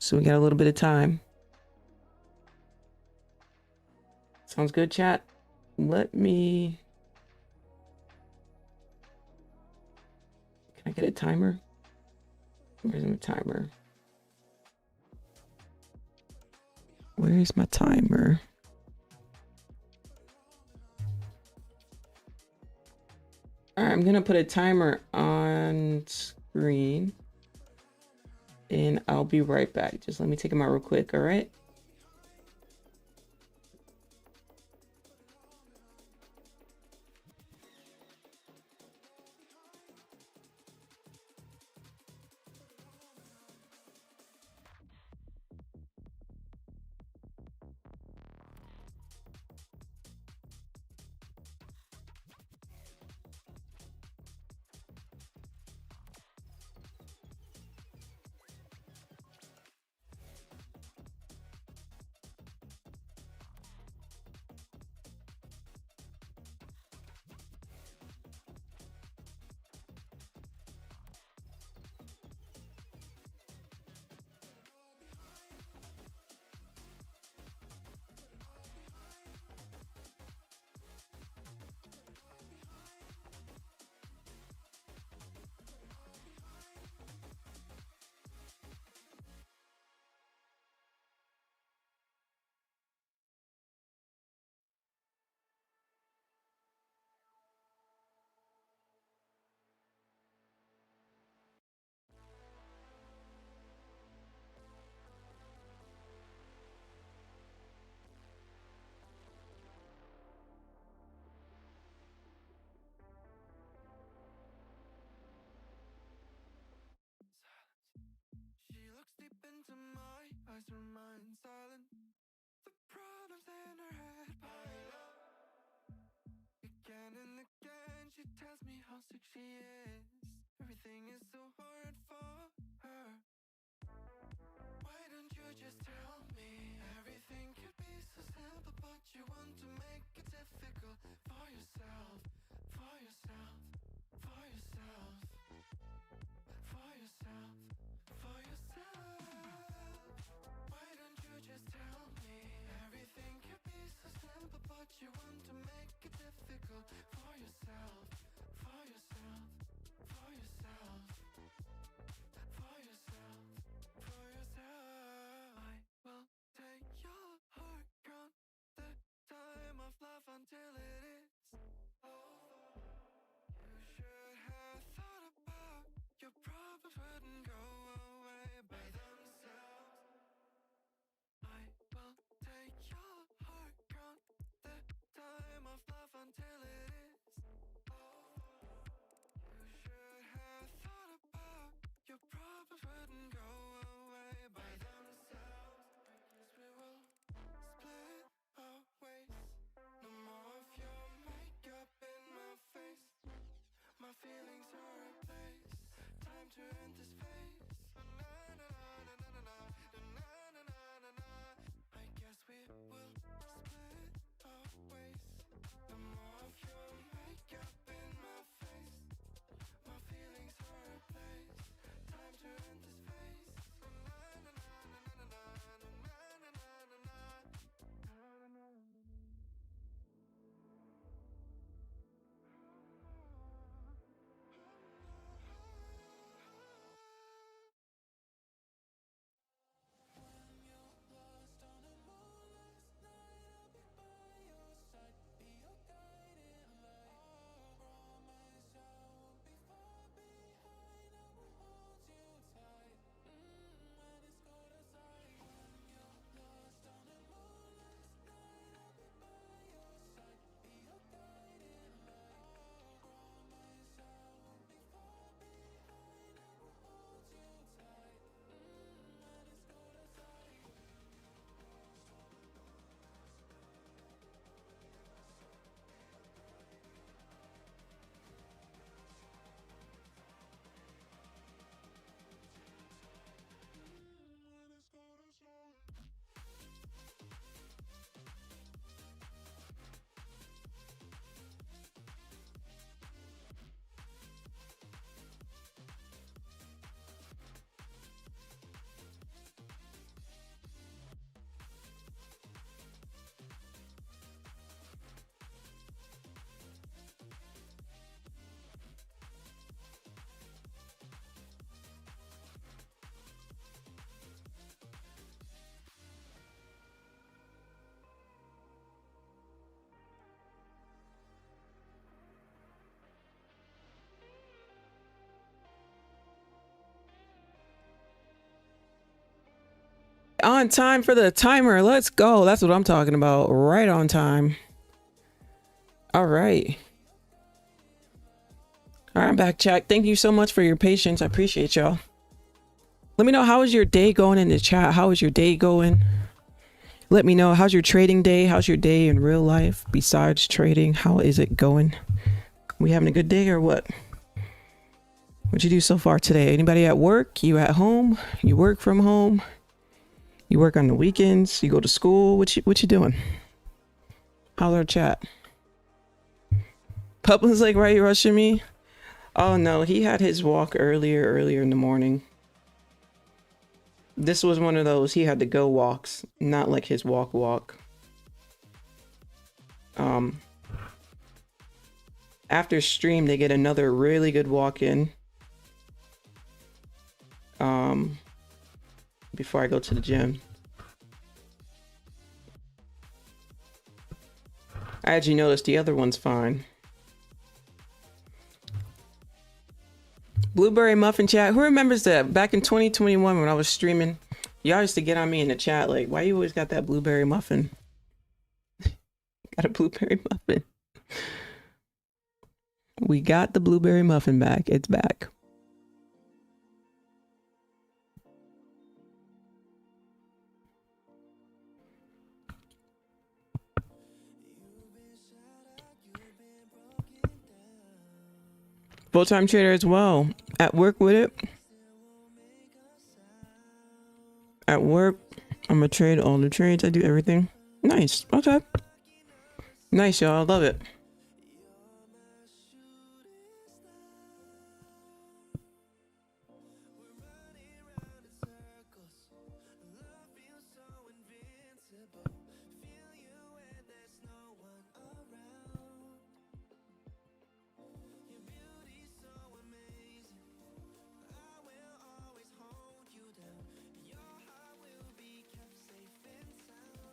So we got a little bit of time. Sounds good, chat? Let me... Can I get a timer? Where's my timer? Where's my timer? All right, I'm gonna put a timer on screen and I'll be right back. Just let me take them out real quick, all right? She looks deep into my eyes, her mind silent. The problems in her head pile up. Again and again, she tells me how sick she is. Everything is so hard for her. Why don't you just tell me? Everything could be so simple, but you want to make it difficult for yourself, for yourself, for yourself, for yourself, for yourself. Why don't you just tell me? Everything could be so simple, but you want to make it difficult for yourself, for yourself, for yourself, for yourself, for yourself. I will take your heart, count the time of love until it is over. You should have thought about your problems wouldn't go away by themselves. I will take your heart, count the time of love until it is over. You should have thought about your problems wouldn't go away by themselves. I guess we will split our ways. No more of your makeup in my face. My feelings are replaced. Time to end this phase. Na na na na na na na na na na na. I guess we will split our ways. No more of your makeup in my face. My feelings are replaced. Time to end this phase. Na na na na na na na na na na na. on time for the timer. Let's go. That's what I'm talking about. Right on time. All right. All right, I'm back, chat. Thank you so much for your patience. I appreciate y'all. Let me know, how is your day going in the chat? How is your day going? Let me know, how's your trading day? How's your day in real life besides trading? How is it going? We having a good day or what? What'd you do so far today? Anybody at work? You at home? You work from home? You work on the weekends? You go to school? What you doing? How's our chat? Puplin's like, why are you rushing me? Oh no, he had his walk earlier in the morning. This was one of those, he had to go walks, not like his walk. After stream, they get another really good walk in. Before I go to the gym. I actually noticed the other one's fine. Blueberry Muffin chat. Who remembers that back in 2021 when I was streaming? Y'all used to get on me in the chat like, why you always got that blueberry muffin? Got a blueberry muffin. We got the blueberry muffin back. It's back. Full-time trader as well. At work with it. At work, I'm gonna trade all the trades. I do everything. Nice. Okay. Nice, y'all. I love it.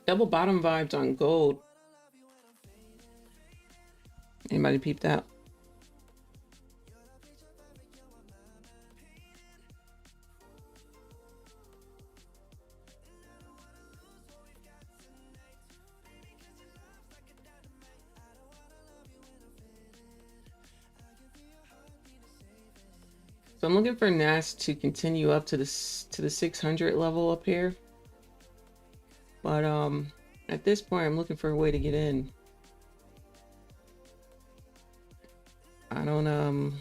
Double bottom vibes on gold. Anybody peep that? So I'm looking for NAS to continue up to the 600 level up here. But at this point, I'm looking for a way to get in. I don't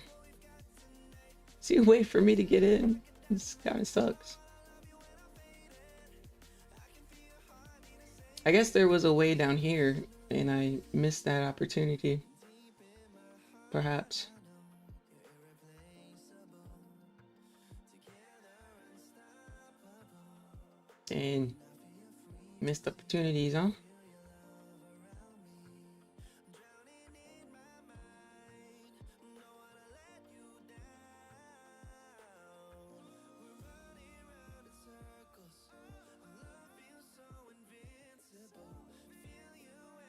see a way for me to get in. This kind of sucks. I guess there was a way down here and I missed that opportunity. Perhaps. And missed opportunities, huh?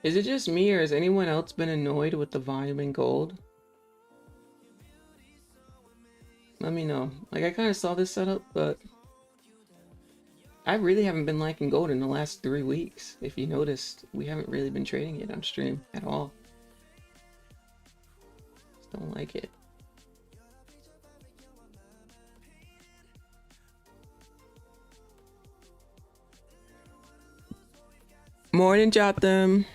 Is it just me, or has anyone else been annoyed with the volume in gold? Let me know. Like, I kind of saw this setup, but I really haven't been liking gold in the last 3 weeks. If you noticed, we haven't really been trading it on stream at all. Just don't like it. Morning, Jotham.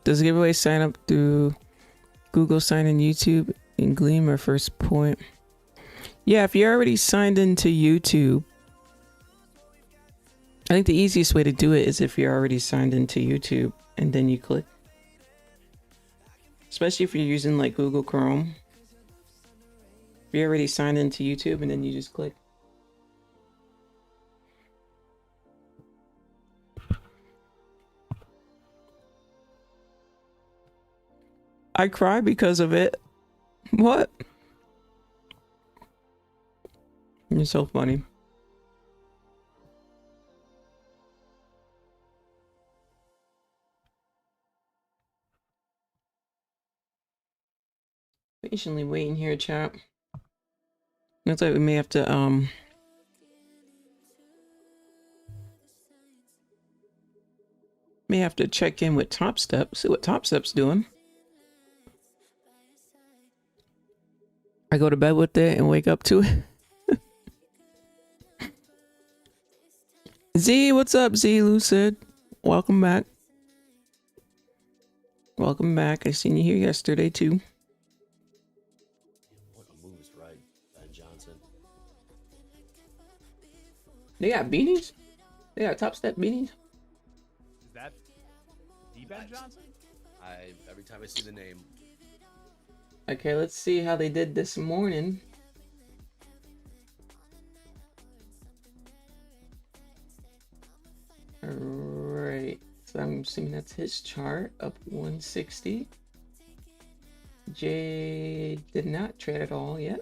Does the giveaway sign up through Google sign in YouTube in Gleam or First Point? Yeah, if you're already signed into YouTube, I think the easiest way to do it is if you're already signed into YouTube and then you click. Especially if you're using like Google Chrome. If you're already signed into YouTube and then you just click. I cry because of it. What? You're so funny. Patiently waiting here, chat. Looks like we may have to check in with Topstep, see what Topstep's doing. I go to bed with it and wake up to it. Z, what's up, Z Lucid? Welcome back. Welcome back. I seen you here yesterday too. What a move's right, Ben Johnson. They got beanies? They got Topstep beanies? Is that the Ben Johnson? Every time I see the name. Okay, let's see how they did this morning. Alright, so I'm assuming that's his chart, up 160. Jay did not trade at all yet.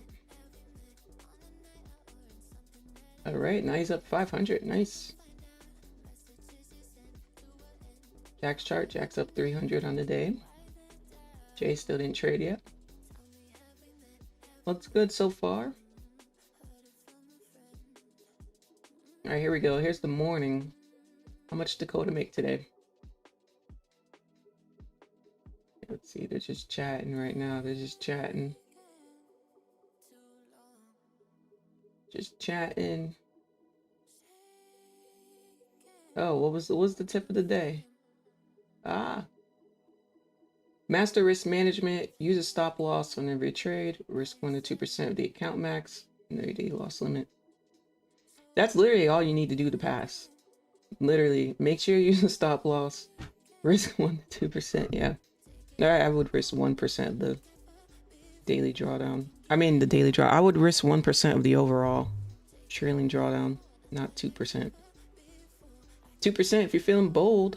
Alright, now he's up 500, nice. Jack's chart, Jack's up 300 on the day. Jay still didn't trade yet. Looks good so far. Alright, here we go. Here's the morning. How much Dakota make today? Let's see, they're just chatting right now. They're just chatting. Just chatting. Oh, what was the tip of the day? Master risk management. Use a stop loss on every trade. Risk 1 to 2% of the account max. 30-day loss limit. That's literally all you need to do to pass. Literally, make sure you use a stop loss. Risk 1 to 2%. Yeah. I would risk 1% of the daily drawdown. I mean, the daily draw. I would risk 1% of the overall trailing drawdown, not 2%. 2% if you're feeling bold,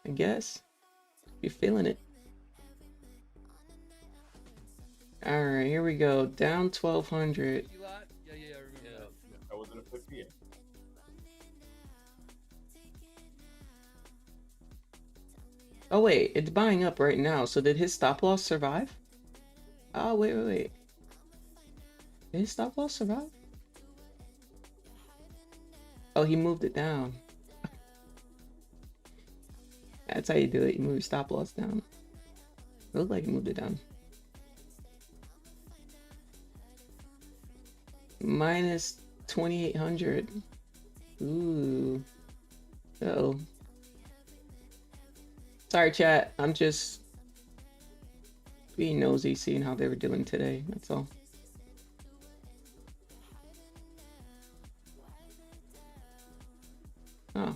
I guess. If you're feeling it. All right, here we go. Down 1,200. Yeah, I remember that. I wasn't a quick PM. Oh wait, it's buying up right now. So did his stop loss survive? Oh wait. Did his stop loss survive? Oh, he moved it down. That's how you do it. You move your stop loss down. It looked like he moved it down. Minus 2,800. Ooh. Uh-oh. Sorry, chat. I'm just being nosy, seeing how they were doing today. That's all. Oh.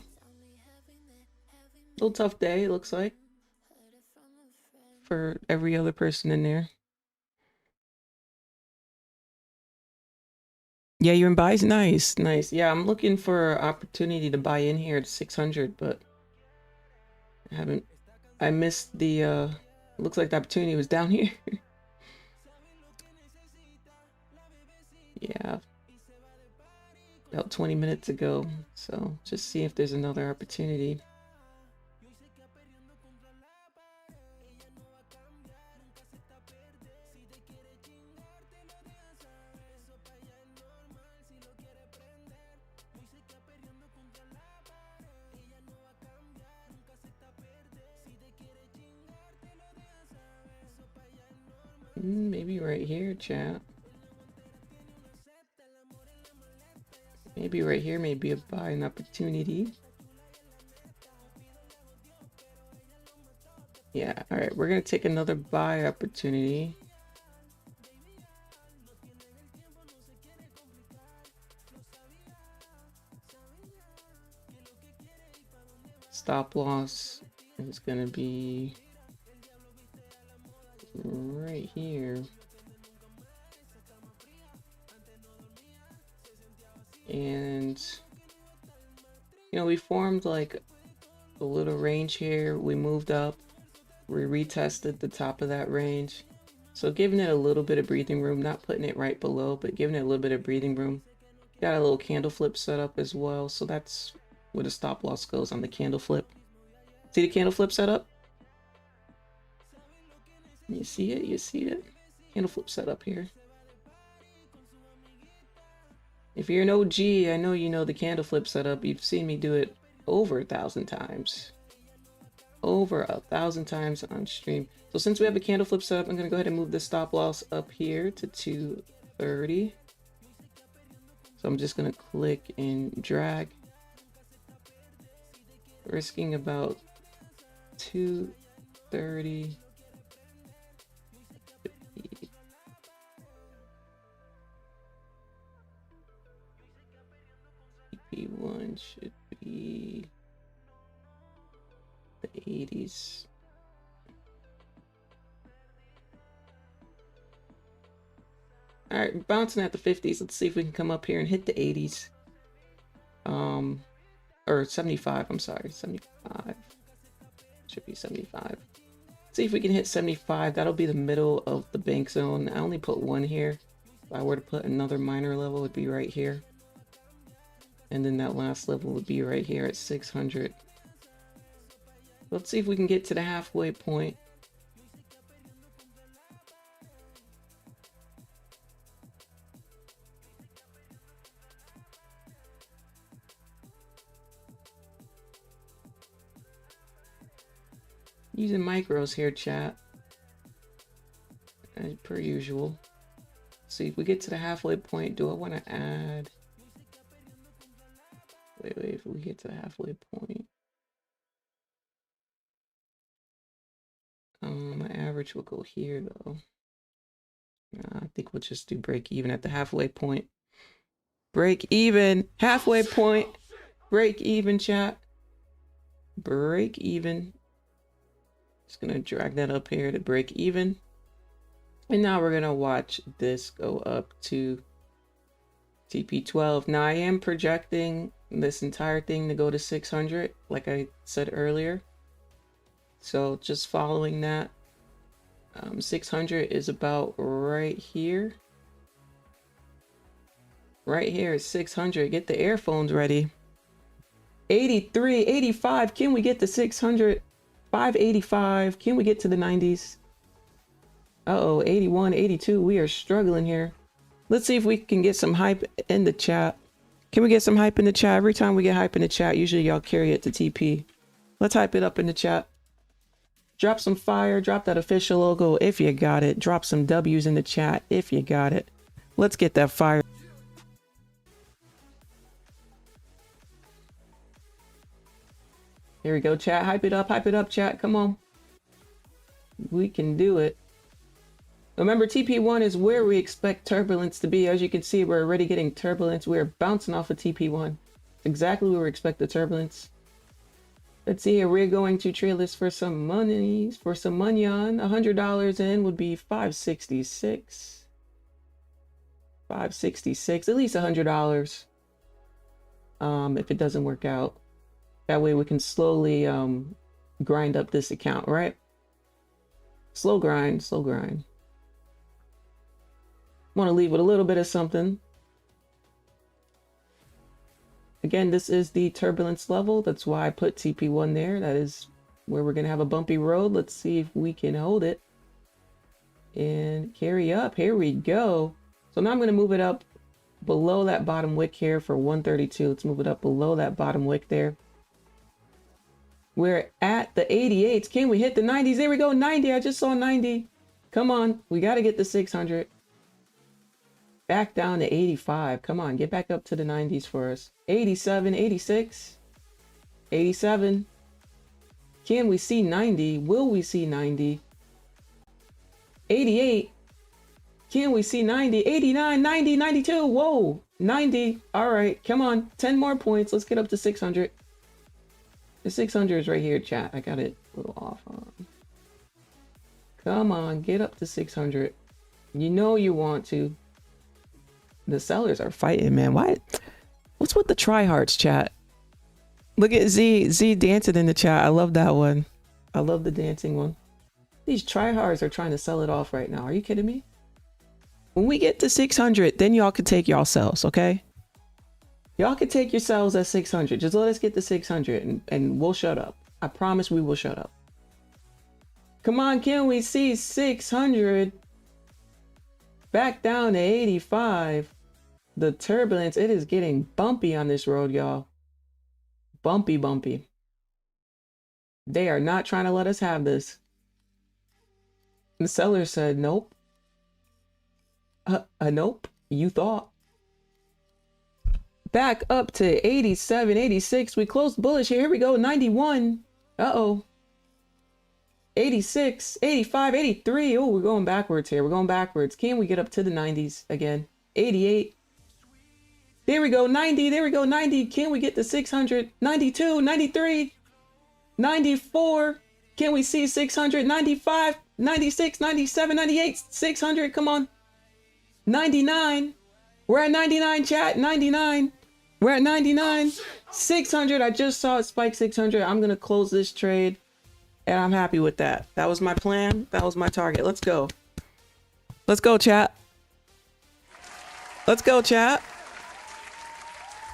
Little tough day, it looks like. For every other person in there. Yeah, you're in buys? Nice, nice. Yeah, I'm looking for an opportunity to buy in here at 600, but I haven't. I missed the, looks like the opportunity was down here. Yeah. About 20 minutes ago. So just see if there's another opportunity. Maybe right here, chat. Maybe right here may be a buying opportunity. Yeah, all right, we're gonna take another buy opportunity. Stop loss is gonna be right here. And you know, we formed like a little range here. We moved up, we retested the top of that range, so giving it a little bit of breathing room, not putting it right below, but giving it a little bit of breathing room. Got a little candle flip set up as well, so that's where the stop loss goes, on the candle flip. See the candle flip set up? You see it? You see it? candle flip setup here. If you're an OG, I know you know the candle flip setup. You've seen me do it over 1,000 times. Over 1,000 times on stream. So since we have a candle flip setup, I'm going to go ahead and move the stop loss up here to 230. So I'm just going to click and drag. Risking about 230. TP1 should be the 80s. All right, bouncing at the 50s. Let's see if we can come up here and hit the 80s. Or 75, I'm sorry, 75. Should be 75. See if we can hit 75. That'll be the middle of the bank zone. I only put one here. If I were to put another minor level, it would be right here. And then that last level would be right here at 600. Let's see if we can get to the halfway point. Using micros here, chat. As per usual. See if we get to the halfway point. Do I want to add? Wait, if we get to the halfway point. My average will go here though. I think we'll just do break even at the halfway point. Break even, halfway point. Break even, chat. Break even. Just gonna drag that up here to break even. And now we're gonna watch this go up to TP12. Now I am projecting this entire thing to go to 600, like I said earlier. So just following that, 600 is about right here. Right here is 600. Get the earphones ready. 83, 85. Can we get to 600? 585. Can we get to the 90s? Uh-oh, 81, 82. We are struggling here. Let's see if we can get some hype in the chat. Can we get some hype in the chat? Every time we get hype in the chat, usually y'all carry it to TP. Let's hype it up in the chat. Drop some fire. Drop that official logo if you got it. Drop some W's in the chat if you got it. Let's get that fire. Here we go, chat. Hype it up, chat. Come on. We can do it. Remember, TP1 is where we expect turbulence to be. As you can see, we're already getting turbulence. We're bouncing off of TP1. Exactly where we expect the turbulence. Let's see here. We're going to trade this for some money. For some money on. $100 in would be 566. 566. At least $100. If it doesn't work out. That way we can slowly grind up this account, right? Slow grind, slow grind. Want to leave with a little bit of something. Again, this is the turbulence level. That's why I put TP1 there. That is where we're going to have a bumpy road. Let's see if we can hold it. And carry up. Here we go. So now I'm going to move it up below that bottom wick here for 132. Let's move it up below that bottom wick there. We're at the 88s. Can we hit the 90s? There we go. 90. I just saw 90. Come on. We got to get the 600. Back down to 85. Come on. Get back up to the 90s for us. 87, 86, 87. Can we see 90? Will we see 90? 88. Can we see 90? 89, 90, 92. Whoa. 90. All right. Come on. 10 more points. Let's get up to 600. The 600 is right here, chat. I got it a little off on. Come on, get up to 600. You know you want to. The sellers are fighting, man. Why? What's with the tryhards, chat? Look at Z dancing in the chat. I love that one. I love the dancing one. These tryhards are trying to sell it off right now. Are you kidding me? When we get to 600, then y'all can take y'all sells, okay? Y'all can take yourselves at 600. Just let us get to 600 and we'll shut up. I promise we will shut up. Come on, can we see 600? Back down to 85. The turbulence, it is getting bumpy on this road, y'all. Bumpy, bumpy. They are not trying to let us have this. The seller said, nope. Nope. You thought. Back up to 87, 86. We closed bullish here. Here we go. 91. Uh-oh. 86, 85, 83. Oh, we're going backwards here. We're going backwards. Can we get up to the 90s again? 88. There we go. 90. There we go. 90. Can we get to 600? 92, 93, 94. Can we see 600? 95, 96, 97, 98, 600. Come on. 99. We're at 99, chat. 99. We're at 99. 600. I just saw it spike 600. I'm going to close this trade. And I'm happy with that. That was my plan. That was my target. Let's go. Let's go, chat. Let's go, chat.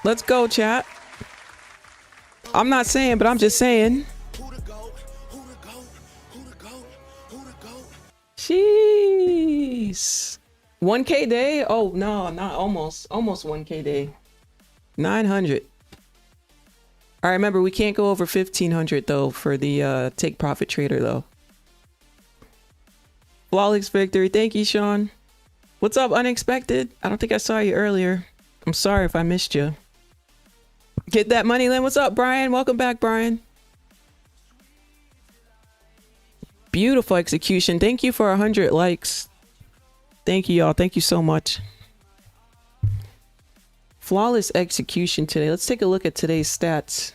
Let's go, chat. I'm not saying, but I'm just saying. Jeez. 1K day? Oh, no, not almost. Almost 1K day. 900. All right, remember, we can't go over 1,500, though, for the take profit trader, though. Flawless victory. Thank you, Sean. What's up, Unexpected? I don't think I saw you earlier. I'm sorry if I missed you. Get that money, Lynn. What's up, Brian? Welcome back, Brian. Beautiful execution. Thank you for 100 likes. Thank you, y'all. Thank you so much. Flawless execution today. Let's take a look at today's stats.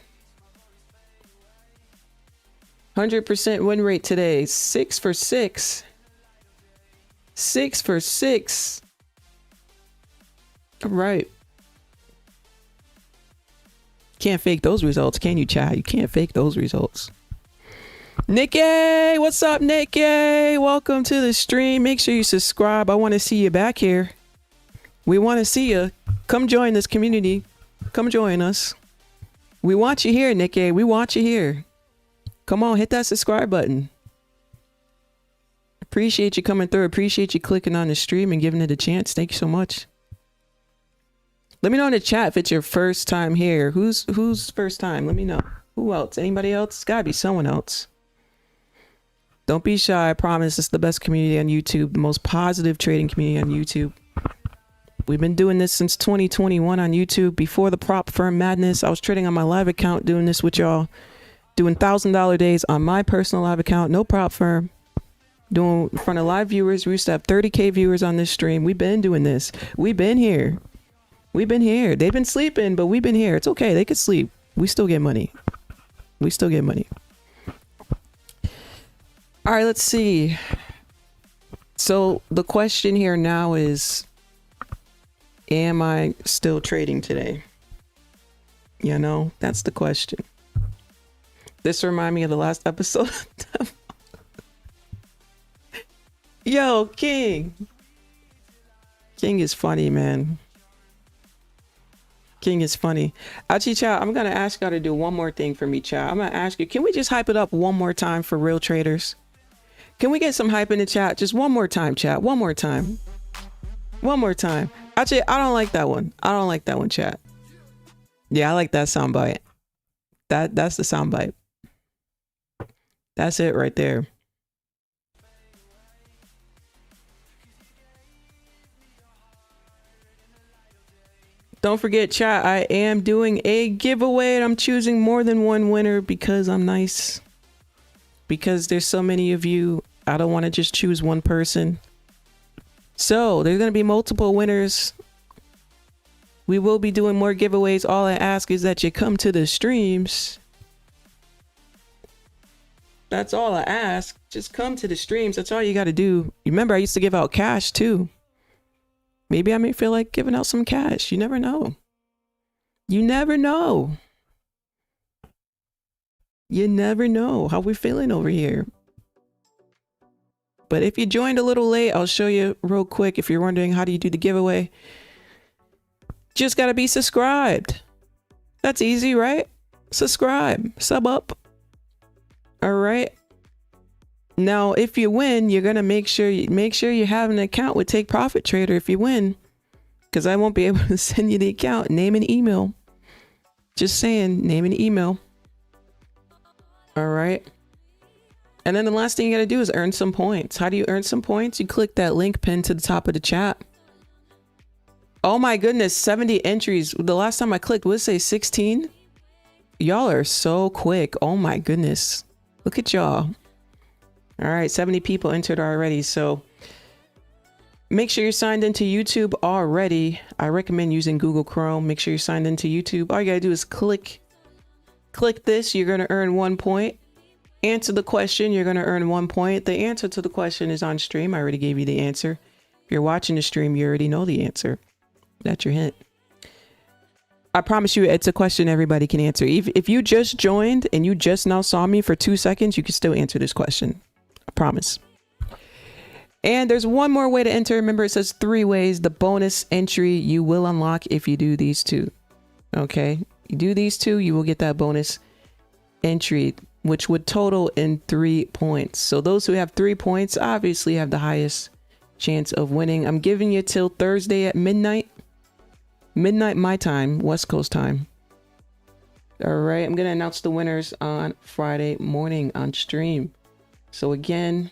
100% win rate today. 6 for 6. 6 for 6. All right. Can't fake those results, can you, chat? You can't fake those results. Nikki! What's up, Nikki? Welcome to the stream. Make sure you subscribe. I want to see you back here. We want to see you. Come join this community. Come join us. We want you here, Nikki. We want you here. Come on, hit that subscribe button. Appreciate you coming through. Appreciate you clicking on the stream and giving it a chance. Thank you so much. Let me know in the chat if it's your first time here. Who's first time? Let me know. Who else? Anybody else? It's gotta be someone else. Don't be shy. I promise it's the best community on YouTube. The most positive trading community on YouTube. We've been doing this since 2021 on YouTube. Before the prop firm madness, I was trading on my live account, doing this with y'all. Doing $1,000 days on my personal live account. No prop firm. Doing in front of live viewers. We used to have 30K viewers on this stream. We've been doing this. We've been here. We've been here. They've been sleeping, but we've been here. It's okay. They could sleep. We still get money. We still get money. All right, let's see. So the question here now is, am I still trading today? You know, that's the question. This reminds me of the last episode. Yo, King. King is funny, man. King is funny. Actually, chat, I'm going to ask y'all to do one more thing for me, chat. I'm going to ask you, can we just hype it up one more time for real traders? Can we get some hype in the chat? Just one more time, chat. One more time. One more time. Actually, I don't like that one. I don't like that one, chat. Yeah, I like that soundbite. That's the soundbite. That's it right there. Don't forget, chat, I am doing a giveaway and I'm choosing more than one winner because I'm nice. Because there's so many of you, I don't want to just choose one person. So there's going to be multiple winners. We will be doing more giveaways. All I ask is that you come to the streams. That's all I ask. Just come to the streams. That's all you got to do. Remember, I used to give out cash too. Maybe I may feel like giving out some cash. You never know. You never know. You never know how we're feeling over here. But if you joined a little late, I'll show you real quick. If you're wondering how do you do the giveaway, just got to be subscribed. That's easy, right? Subscribe, sub up. All right. Now, if you win, you're gonna make sure you have an account with Take Profit Trader if you win, because I won't be able to send you the account. Name and email. Just saying, name and email. All right. And then the last thing you gotta do is earn some points. How do you earn some points? You click that link pinned to the top of the chat. Oh my goodness, 70 entries. The last time I clicked, would it say 16? Y'all are so quick. Oh my goodness. Look at y'all. All right, 70 people entered already. So make sure you're signed into YouTube already. I recommend using Google Chrome. Make sure you're signed into YouTube. All you gotta do is click this. You're gonna earn 1 point. Answer the question, you're gonna earn 1 point. The answer to the question is on stream. I already gave you the answer. If you're watching the stream, you already know the answer. That's your hint. I promise you, it's a question everybody can answer. If you just joined and you just now saw me for 2 seconds, you can still answer this question. I promise. And there's one more way to enter. Remember, it says 3 ways. The bonus entry you will unlock if you do these 2. Okay. You do these 2, you will get that bonus entry, which would total in 3 points. So those who have 3 points obviously have the highest chance of winning. I'm giving you till Thursday at midnight. Midnight my time, West Coast time. All right, I'm gonna announce the winners on Friday morning on stream. So again,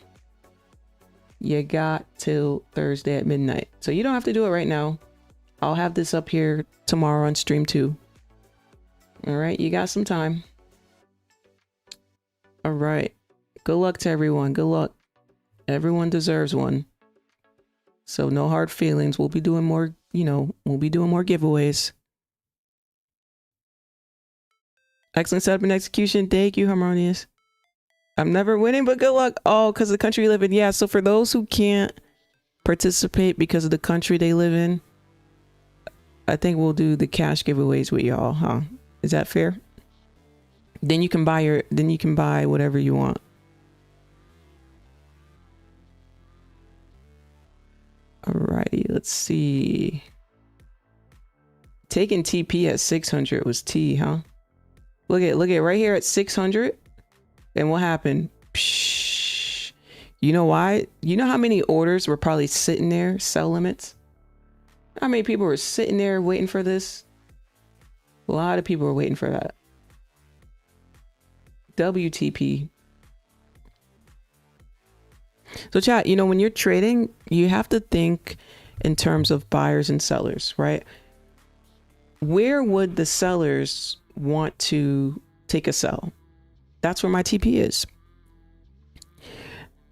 you got till Thursday at midnight. So you don't have to do it right now. I'll have this up here tomorrow on stream too. All right, you got some time. All right, good luck to everyone. Good luck. Everyone deserves one. So no hard feelings. We'll be doing more, we'll be doing more giveaways. Excellent setup and execution. Thank you, Harmonious. I'm never winning, but good luck. Oh, because of the country you live in. Yeah, so for those who can't participate because of the country they live in, I think we'll do the cash giveaways with y'all, huh? Is that fair? Then you can buy whatever you want. Alrighty, let's see. Taking TP at 600 was T, huh? Look at right here at 600. And what happened? Psh, you know why? You know how many orders were probably sitting there, sell limits? How many people were sitting there waiting for this? A lot of people were waiting for that. WTP. So chat, when you're trading, you have to think in terms of buyers and sellers, right? Where would the sellers want to take a sell? That's where my TP is.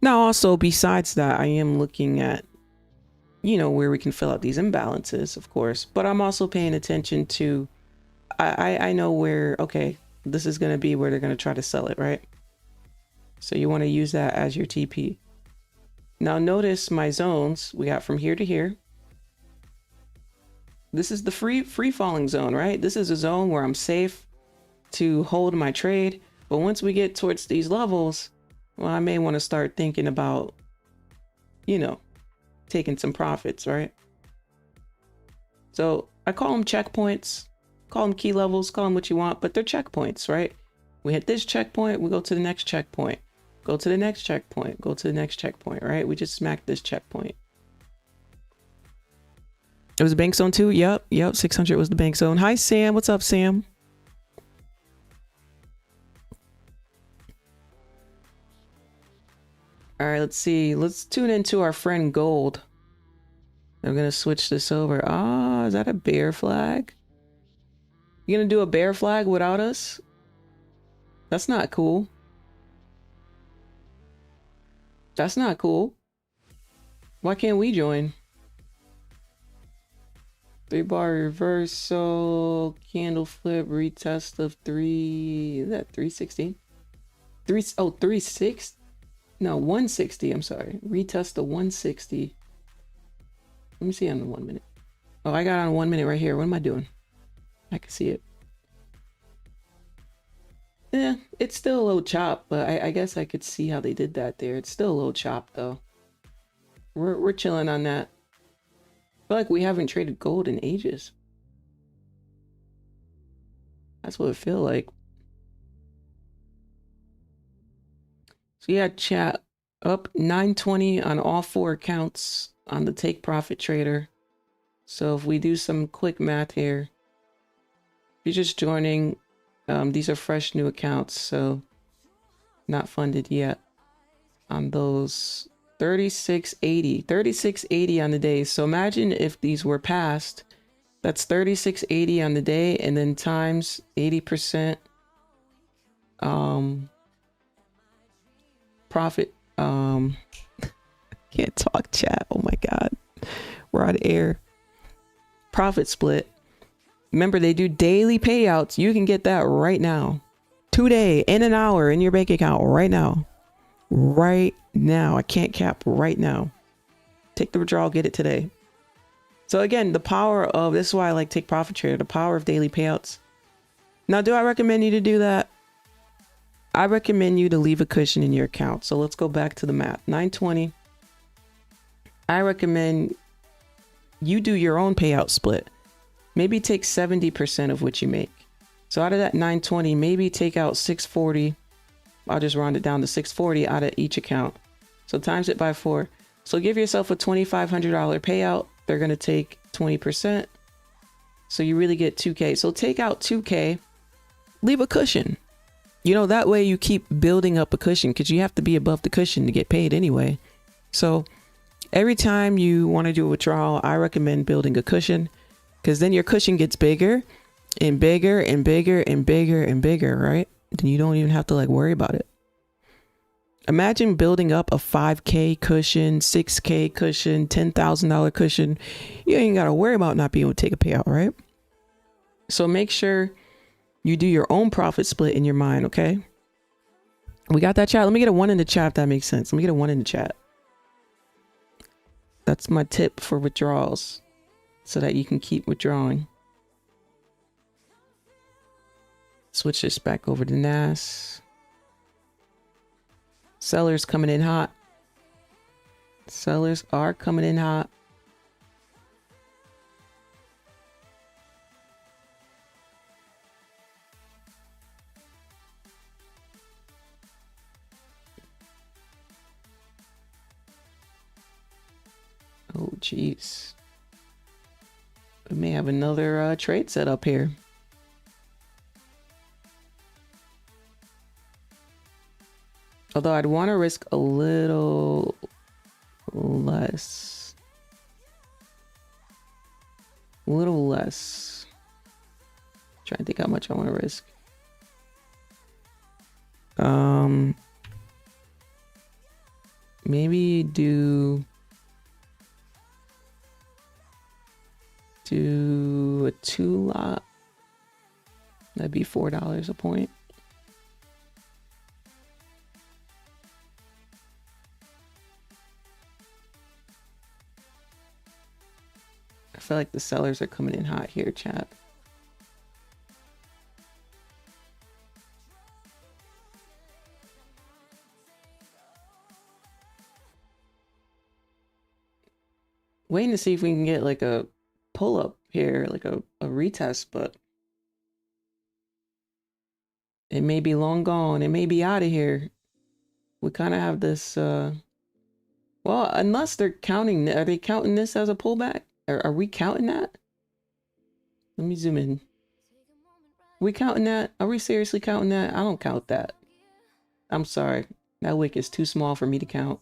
Now, also, besides that, I am looking at, where we can fill out these imbalances, of course, but I'm also paying attention to, I know where, okay, this is going to be where they're going to try to sell it, right? So you want to use that as your TP. Now notice my zones, we got from here to here. This is the free falling zone, right? This is a zone where I'm safe to hold my trade. But once we get towards these levels, well, I may want to start thinking about, taking some profits, right? So I call them checkpoints, call them key levels, call them what you want, but they're checkpoints, right? We hit this checkpoint, we go to the next checkpoint. Go to the next checkpoint. Go to the next checkpoint, right? We just smacked this checkpoint. It was a bank zone too? Yep. 600 was the bank zone. Hi, Sam. What's up, Sam? All right, let's see. Let's tune into our friend Gold. I'm going to switch this over. Ah, is that a bear flag? You going to do a bear flag without us? That's not cool. That's not cool. Why can't we join? 3-bar reversal, candle flip, retest of 3. Is that 316? 360? No, 160. I'm sorry. Retest to 160. Let me see on the 1 minute. Oh, I got on 1 minute right here. What am I doing? I can see it. Yeah, it's still a little chopped, but I guess I could see how they did that there. It's still a little chopped though. We're chilling on that. I feel like we haven't traded gold in ages. That's what it feels like. So yeah, chat. Up 920 on all 4 accounts on the take profit trader. So if we do some quick math here, if you're just joining, these are fresh new accounts, so not funded yet. On those 3680 on the day. So imagine if these were passed, that's 3680 on the day, and then times 80% profit. Can't talk, chat. Oh my god, we're on air. Profit split. Remember, they do daily payouts. You can get that right now, today, in an hour, in your bank account right now. Right now. I can't cap right now. Take the withdrawal, get it today. So again, the power of, this is why I like Take Profit Trader, the power of daily payouts. Now, do I recommend you to do that? I recommend you to leave a cushion in your account. So let's go back to the math. 920. I recommend you do your own payout split. Maybe take 70% of what you make. So out of that 920, maybe take out 640. I'll just round it down to 640 out of each account. So times it by 4. So give yourself a $2,500 payout. They're going to take 20%. So you really get 2K. So take out 2K, leave a cushion. You know, that way you keep building up a cushion, because you have to be above the cushion to get paid anyway. So every time you want to do a withdrawal, I recommend building a cushion, because then your cushion gets bigger and bigger and bigger and bigger and bigger, right? Then you don't even have to like worry about it. Imagine building up a 5K cushion, 6K cushion, $10,000 cushion. You ain't got to worry about not being able to take a payout, right? So make sure you do your own profit split in your mind, okay? We got that, chat? Let me get a 1 in the chat if that makes sense. Let me get a 1 in the chat. That's my tip for withdrawals, so that you can keep withdrawing. Switch this back over to NAS. Sellers coming in hot. Sellers are coming in hot. Oh, jeez. We may have another trade set up here. Although I'd want to risk a little less. A little less. Trying to think how much I want to risk. Maybe do a 2 lot. That'd be $4 a point. I feel like the sellers are coming in hot here, chat. Waiting to see if we can get like a pull up here, like a retest, but it may be long gone. It may be out of here. We kind of have this, well, unless they're counting, are they counting this as a pullback? Are we counting that? Let me zoom in. Are we counting that? Are we seriously counting that? I don't count that. I'm sorry. That wick is too small for me to count.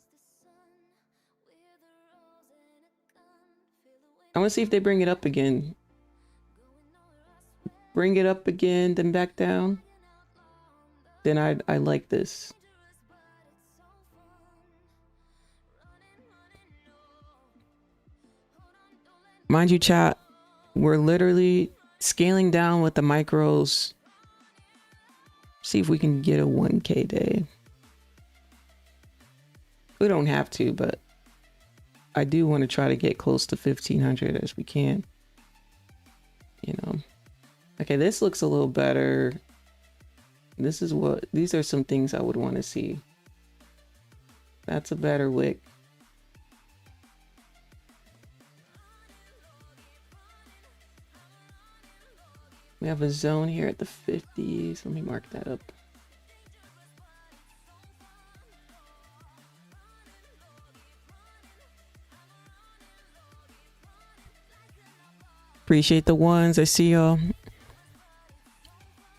I want to see if they bring it up again. Bring it up again, then back down. Then I like this. Mind you, chat, we're literally scaling down with the micros. See if we can get a 1K day. We don't have to, but I do want to try to get close to 1,500 as we can. You know. Okay, this looks a little better. These are some things I would want to see. That's a better wick. We have a zone here at the 50s. Let me mark that up. Appreciate the ones. I see y'all.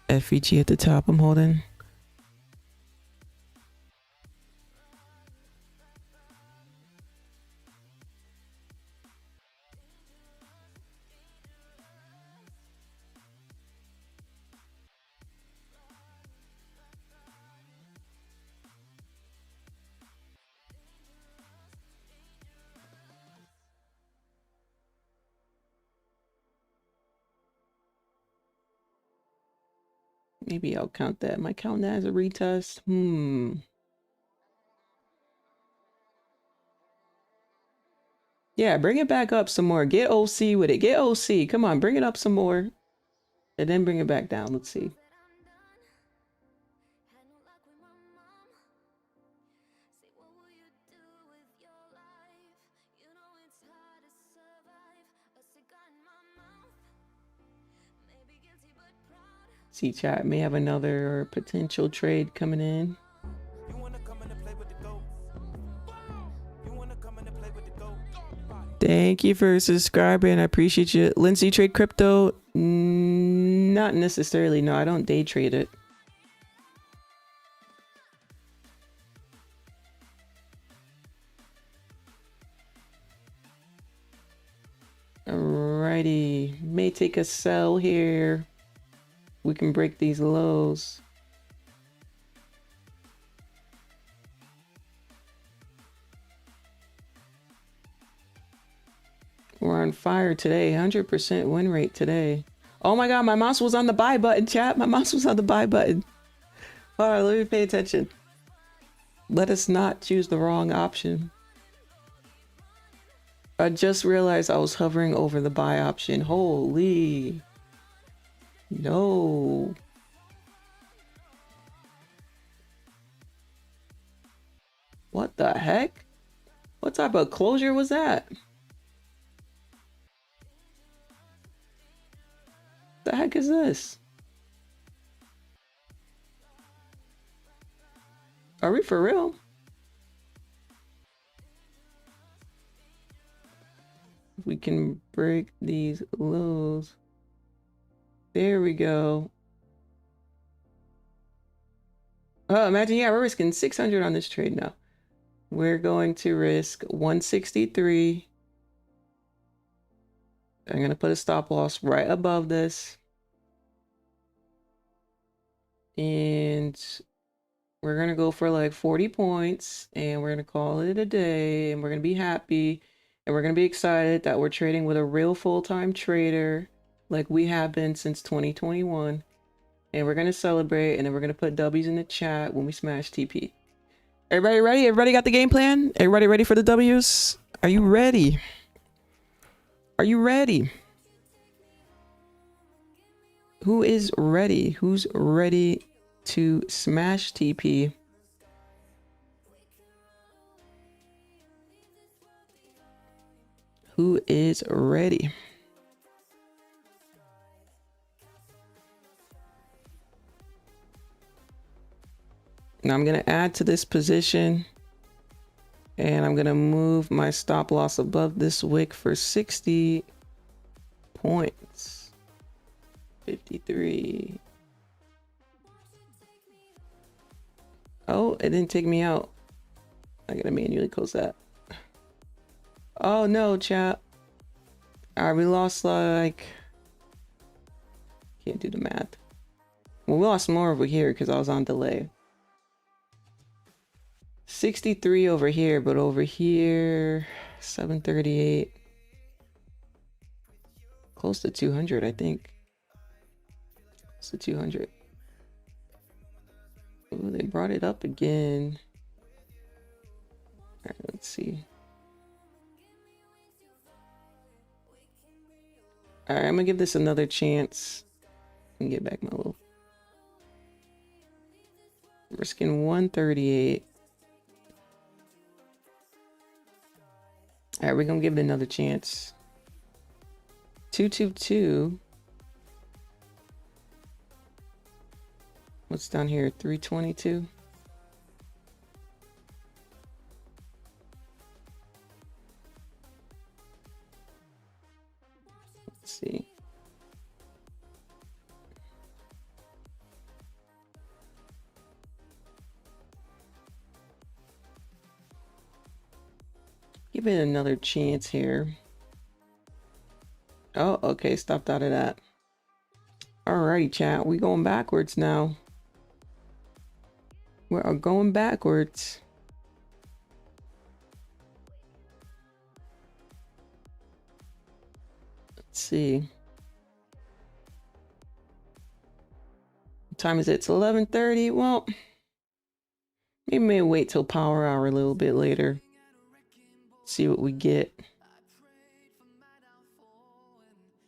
FEG at the top. I'm holding. Maybe I'll count that. Am I counting that as a retest? Yeah, bring it back up some more. Get OC with it. Get OC. Come on, bring it up some more. And then bring it back down. Let's see. See, chat may have another potential trade coming in. Thank you for subscribing. I appreciate you. Lindsay, trade crypto? Not necessarily. No, I don't day trade it. Alrighty. May take a sell here. We can break these lows. We're on fire today. 100% win rate today. Oh my god, my mouse was on the buy button, chat. My mouse was on the buy button. Alright, let me pay attention. Let us not choose the wrong option. I just realized I was hovering over the buy option. Holy. No. What the heck? What type of closure was that? The heck is this? Are we for real? We can break these lows. There we go. Oh, imagine, yeah, we're risking 600 on this trade now. We're going to risk 163. I'm going to put a stop loss right above this. And we're going to go for like 40 points. And we're going to call it a day. And we're going to be happy. And we're going to be excited that we're trading with a real full-time trader. Like we have been since 2021. And we're going to celebrate. And then we're going to put W's in the chat when we smash TP. Everybody ready? Everybody got the game plan? Everybody ready for the W's? Are you ready? Are you ready? Who is ready? Who's ready to smash TP? Who is ready? Now I'm going to add to this position and I'm going to move my stop loss above this wick for 60 points. 53. Oh, it didn't take me out. I got to manually close that. Oh no, chat. All right, we lost like, can't do the math. Well, we lost more over here because I was on delay. 63 over here, but over here 738, close to 200. I think close to 200. Ooh, they brought it up again. All right, let's see. All right, I'm gonna give this another chance and get back my little, risking 138. All right, we're gonna give it another chance. 222. What's down here? 322. Let's see. Give it another chance here. Oh, okay, stopped out of that. Alrighty, chat. We going backwards now. We're going backwards. Let's see. What time is it? It's 11:30. Well, maybe may wait till power hour a little bit later. See what we get.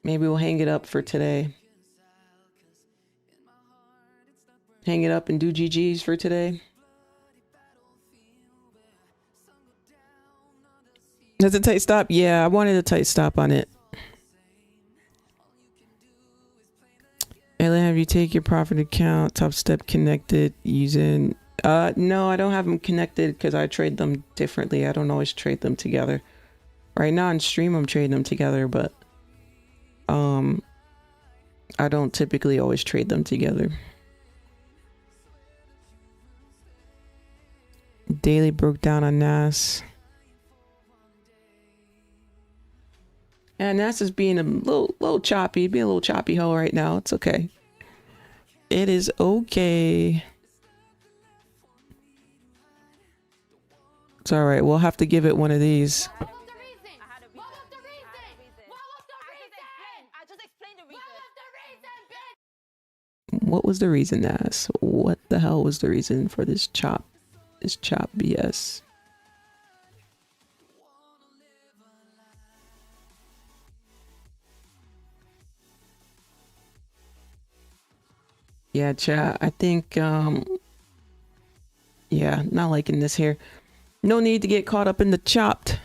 Maybe we'll hang it up for today. Hang it up and do GGs for today. Does it tight stop? Yeah, I wanted a tight stop on it. Ella, have you take your profit account, Topstep connected using... No, I don't have them connected because I trade them differently. I don't always trade them together. Right now on stream, I'm trading them together, but I don't typically always trade them together. Daily broke down on NAS. And NAS is being a little choppy, being a little choppy hole right now. It's okay. It is okay. It's all right. We'll have to give it one of these. What was the reason? What was the reason? What was the reason? I just explained the reason. What was the reason, bitch? What was the reason, NAS? What the hell was the reason for this chop BS? Yeah, chat. I think, yeah, not liking this here. No need to get caught up in the chopped.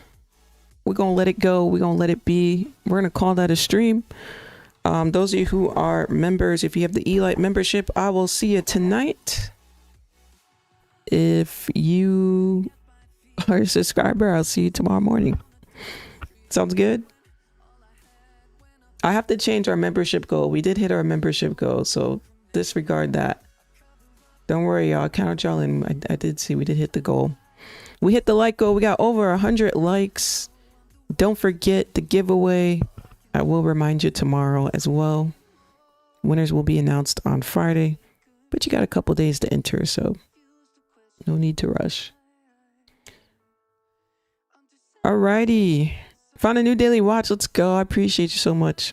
We're going to let it go. We're going to let it be. We're going to call that a stream. Those of you who are members, if you have the Elite membership, I will see you tonight. If you are a subscriber, I'll see you tomorrow morning. Sounds good? I have to change our membership goal. We did hit our membership goal, so disregard that. Don't worry, y'all. I counted y'all in. I did see we did hit the goal. We hit the like goal. We got over 100 likes. Don't forget the giveaway. I will remind you tomorrow as well. Winners will be announced on Friday, but you got a couple days to enter, so no need to rush. Alrighty. Found a new daily watch. Let's go. I appreciate you so much.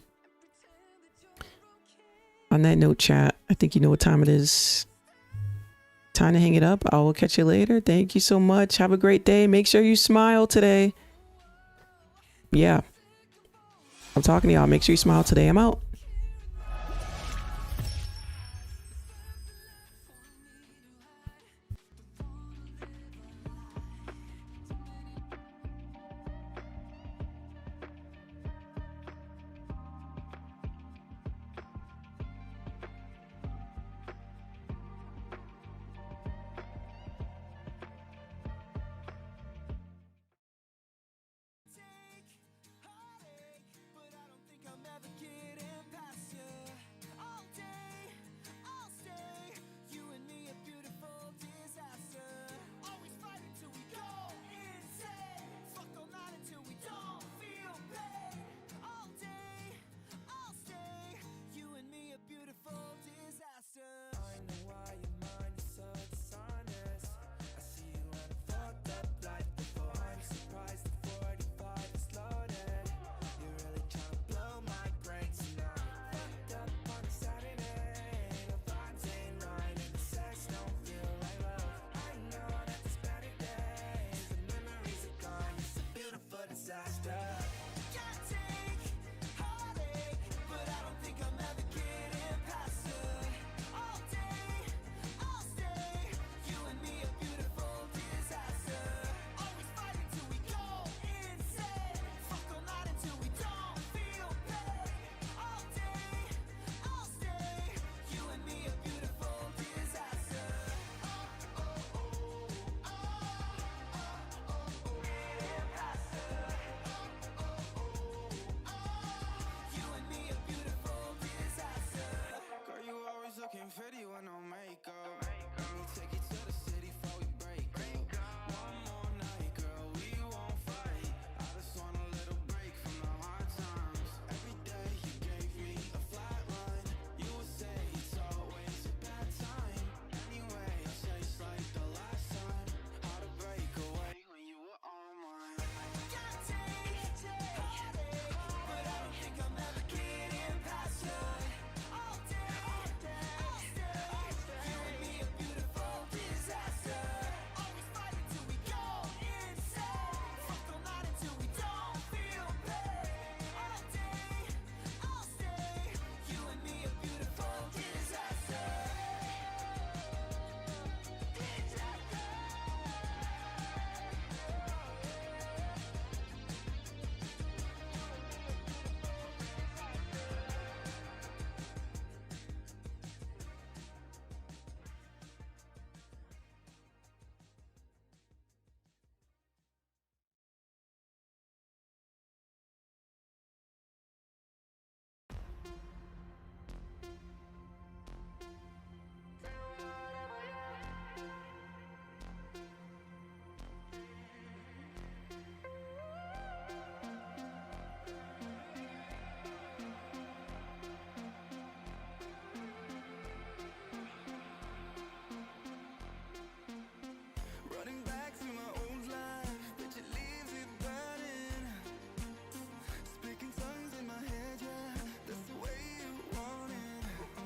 On that note, chat, I think you know what time it is. Time to hang it up. I will catch you later. Thank you so much. Have a great day. Make sure you smile today. Yeah. I'm talking to y'all. Make sure you smile today. I'm out.